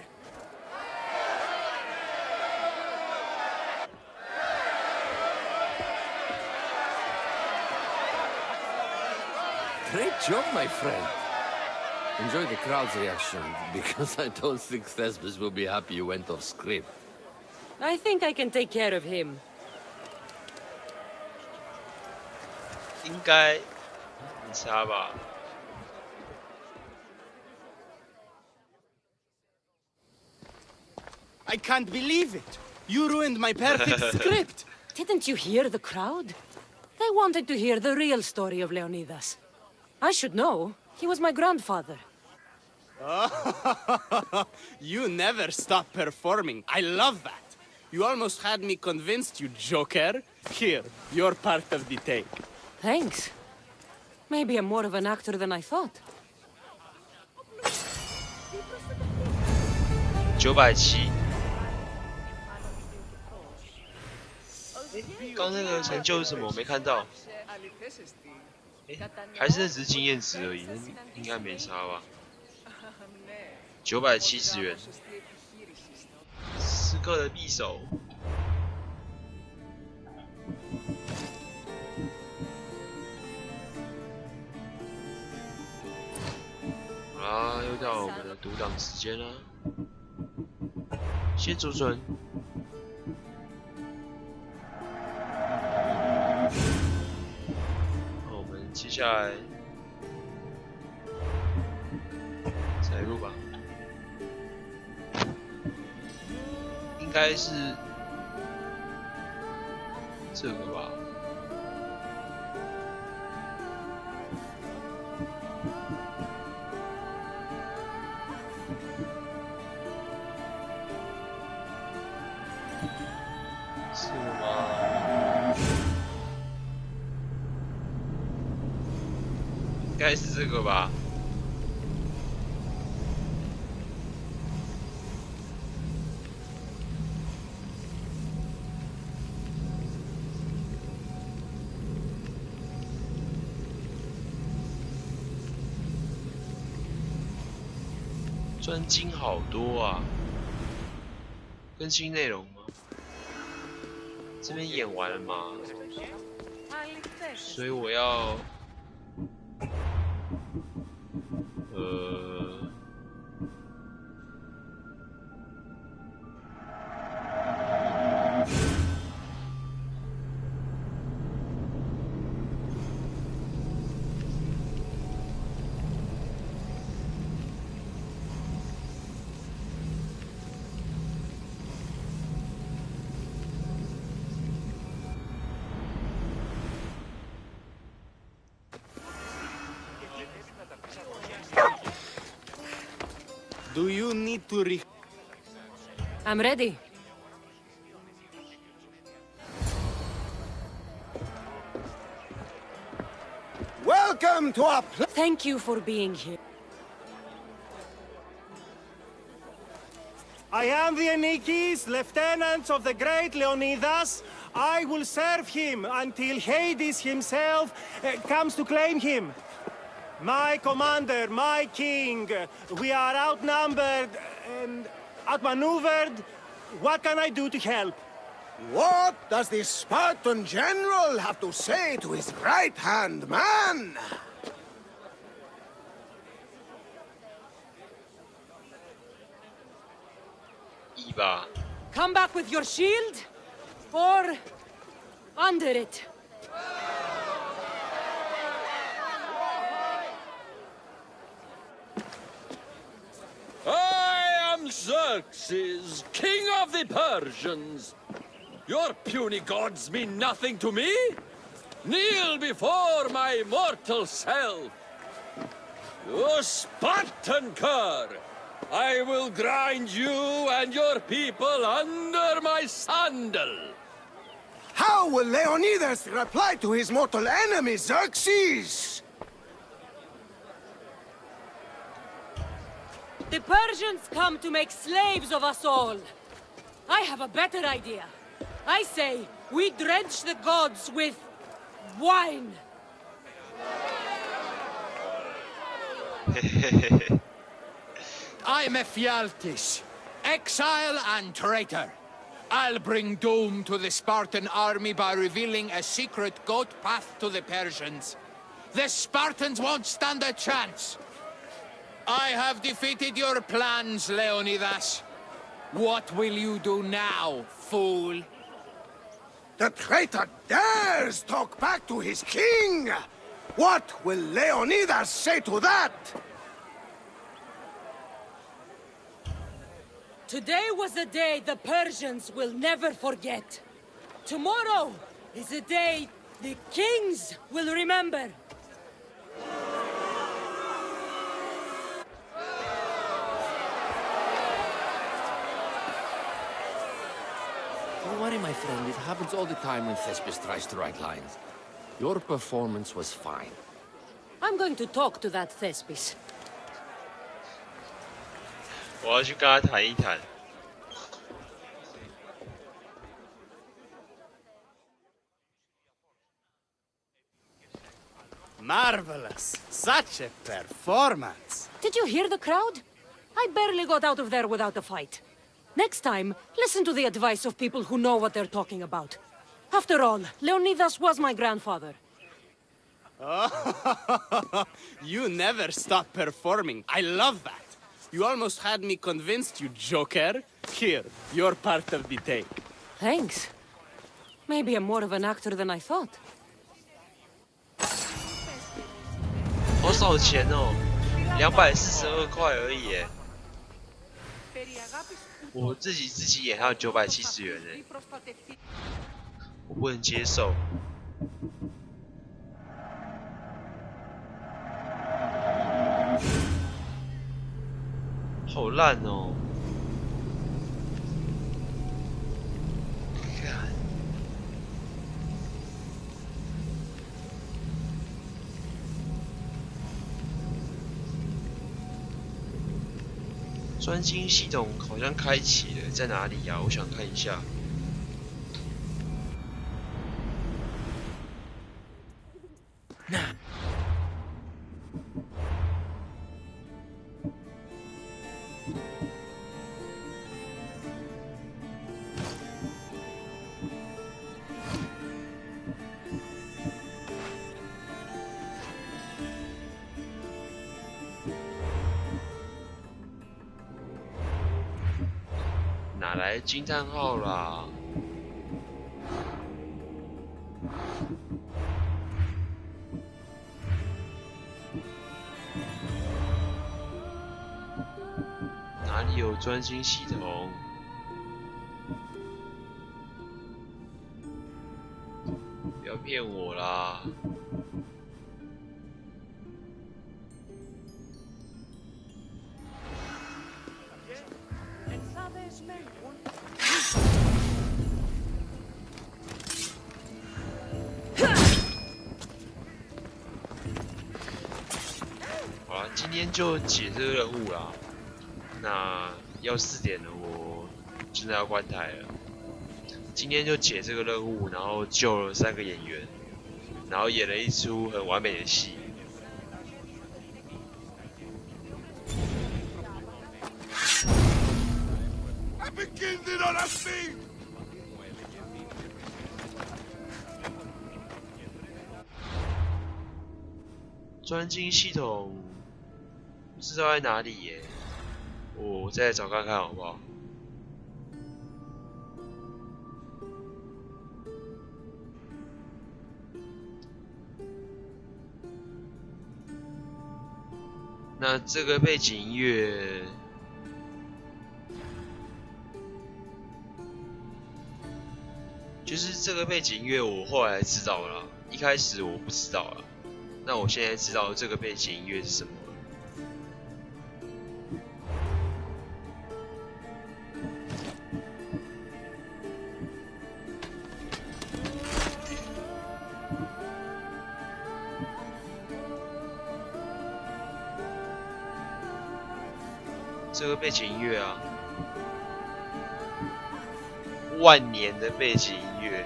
I: Great job, my friend. Enjoy the crowd's reaction, because I don't think Thesbus will be happy you went off script.
D: I think I can take care of him.
A: 应该没差吧？
B: I can't believe it. You ruined my perfect script.
D: Didn't you hear the crowd? They wanted to hear the real story of Leonidas. I should know. He was my grandfather.
B: You never stop performing. I love that. You almost had me convinced, you joker. Here, you're part of the take.
D: Thanks. Maybe I'm more of an actor than I thought.
A: 970。刚那个成就是什么？我没看到。还是那只是经验值而已，应该没差吧？970元，10个的匕首。好啦，又到我们的读档时间啦，先储存。接下来载入吧，应该是这个吧。是吗？应该是这个吧。专精好多啊！更新内容吗？这边演完了吗？所以我要。
B: Do you need to
D: I'm ready.
B: Welcome to our
D: Thank you for being here.
G: I am the Anikis, lieutenants of the great Leonidas. I will serve him until Hades himself comes to claim him. My commander, my king, we are outnumbered and outmaneuvered. What can I do to help?
H: What does the Spartan general have to say to his right-hand man?
D: Come back with your shield, or under it.
I: I am Xerxes, king of the Persians. Your puny gods mean nothing to me. Kneel before my mortal self. You Spartan cur! I will grind you and your people under my sandal.
H: How will Leonidas reply to his mortal enemy, Xerxes?
D: The Persians come to make slaves of us all. I have a better idea. I say we drench the gods with wine.
K: I'm Ephialtes, exile and traitor. I'll bring doom to the Spartan army by revealing a secret goat path to the Persians. The Spartans won't stand a chance. I have defeated your plans, Leonidas. What will you do now, fool?
H: The traitor dares talk back to his king! What will Leonidas say to that?
D: Today was a day the Persians will never forget. Tomorrow is a day the kings will remember.
I: Don't worry, my friend. It happens all the time when Thespis tries to write lines. Your performance was fine.
D: I'm going to talk to that Thespis.
A: 我要去跟他谈一谈。
B: Marvelous. Such a performance.
D: Did you hear the crowd? I barely got out of there without a fight. Next time, listen to the advice of people who know what they're talking about. After all, Leonidas was my grandfather.
B: Oh, you never stop performing. I love that. You almost had me convinced, you joker. Here, you're part of the take.
D: Thanks. Maybe I'm more of an actor than I thought.
A: 好少钱哦，242块而已耶。我自己演还有970元呢，我不能接受。好烂哦！看，专精系统好像开启了，在哪里呀？我想看一下。哪来的惊叹号啦？哪里有专心系统？不要骗我啦！好了，今天就解这个任务啦。那要4点了，我真的要关台了。今天就解这个任务，然后救了3个演员，然后演了一出很完美的戏。专精系统不知道在哪里耶，我再找看看好不好？那这个背景音乐，就是这个背景音乐，我后来知道了，一开始我不知道了。那我现在知道这个背景音乐是什么了。这个背景音乐啊，万年的背景音乐。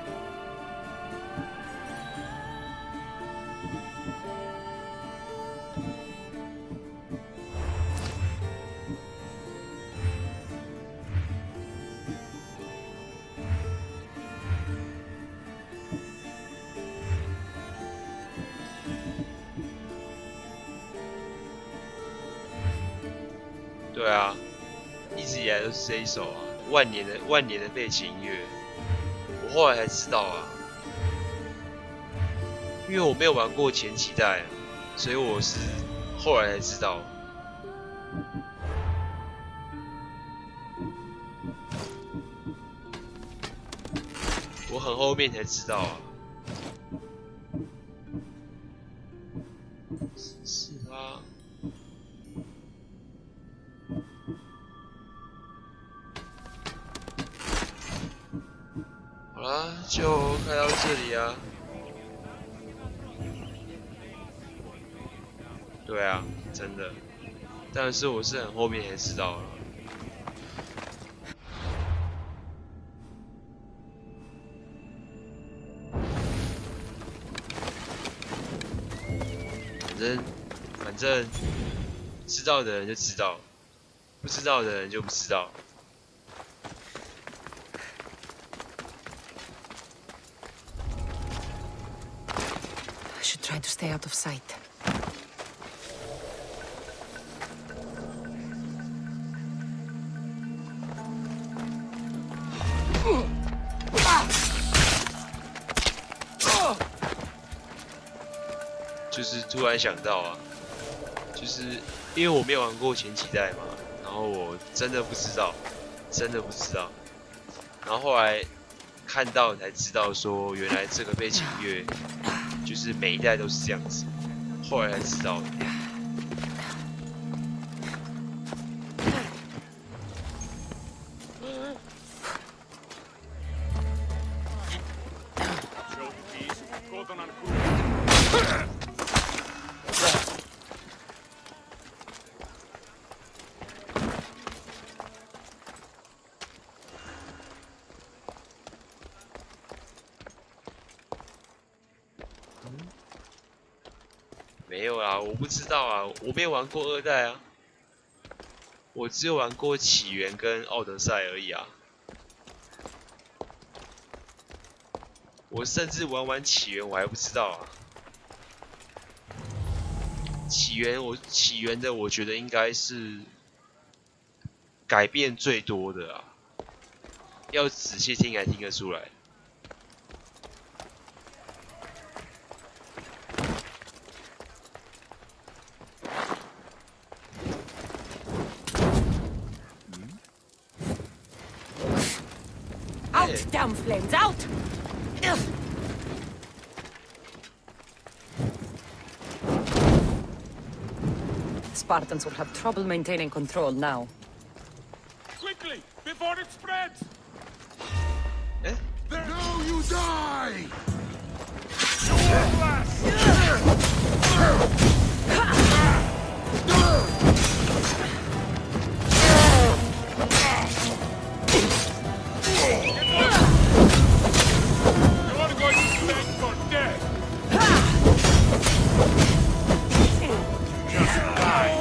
A: 对啊，一直以来都是这一首啊，万年的背景音乐，我后来才知道啊，因为我没有玩过前几代，所以我是后来才知道。我很后面才知道啊。是啊。好啦，就开到这里啊。对啊，真的，但是我是很后面才知道了。知道的人就知道，不知道的人就不知道。
C: I should try to stay out of sight.
A: 就是突然想到啊，就是因为我没有玩过前几代嘛，然后我真的不知道，然后后来看到才知道说，原来这个背景乐就是每一代都是这样子，后来才知道的。没有啦，我不知道啊，我没有玩过2代啊，我只有玩过起源跟奥德赛而已啊。我甚至玩起源我还不知道啊。起源的我觉得应该是改变最多的啊，要仔细听才听得出来。
D: Out, damn flames, out! Spartans will have trouble maintaining control now.
G: Quickly, before it spreads!
H: Now you die!
G: You're going to beg for death! Just die!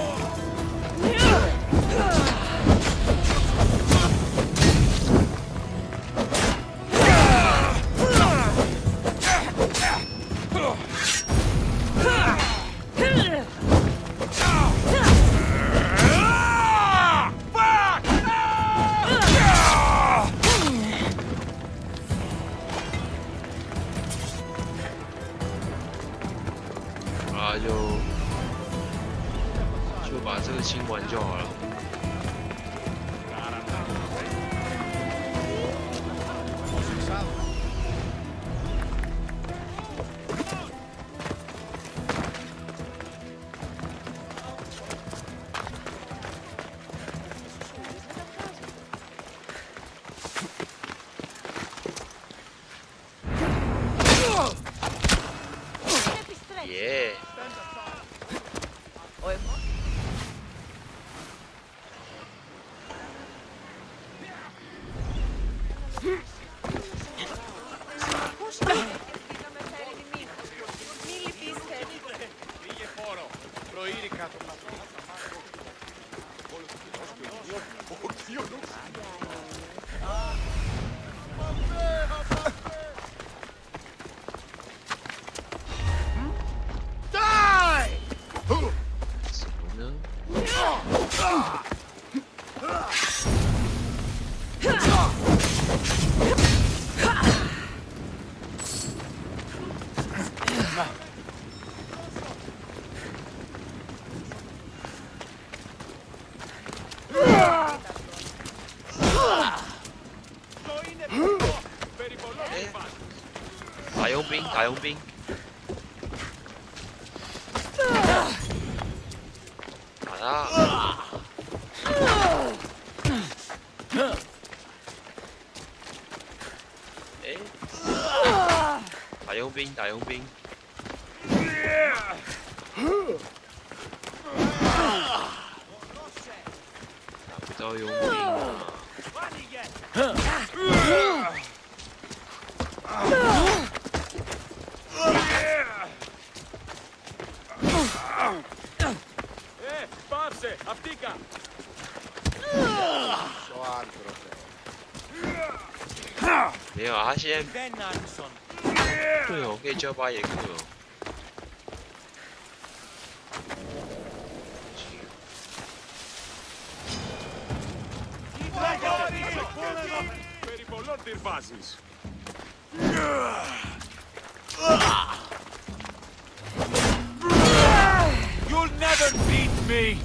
A: 就把这个清完就好了。耶！打佣兵，打佣兵！打他！哎，打佣兵，打佣兵！打不到佣兵啊！Pace! 没有啊，他现在对哦，可以叫巴耶克哦。
B: You'll never beat me!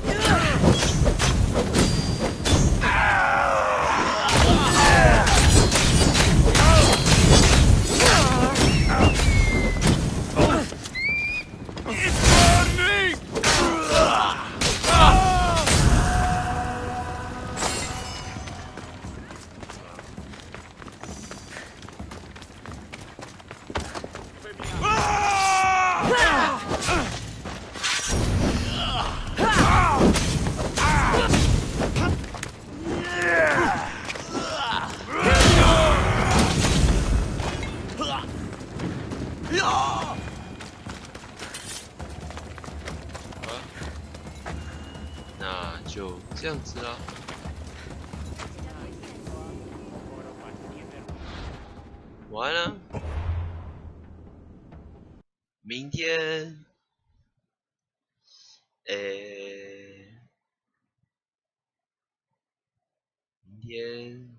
A: 那就这样子啦。晚安啦。明天，明天，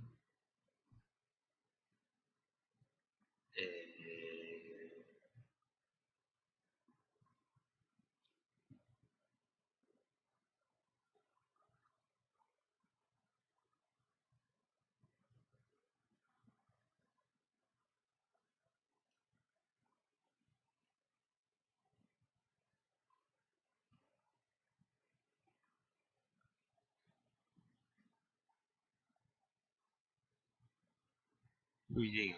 A: 不一定，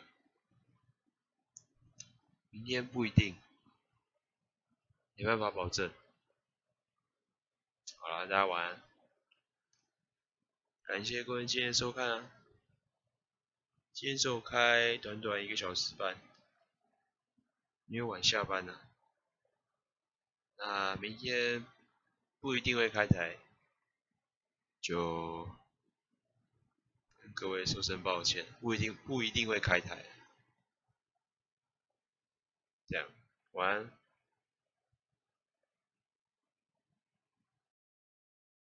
A: 明天不一定，没办法保证。好了，大家晚安，感谢各位今天的收看啊。今天只有开短短1个小时半，因为晚下班了。那明天不一定会开台，就跟各位说声抱歉，不一定会开台。这样，晚安。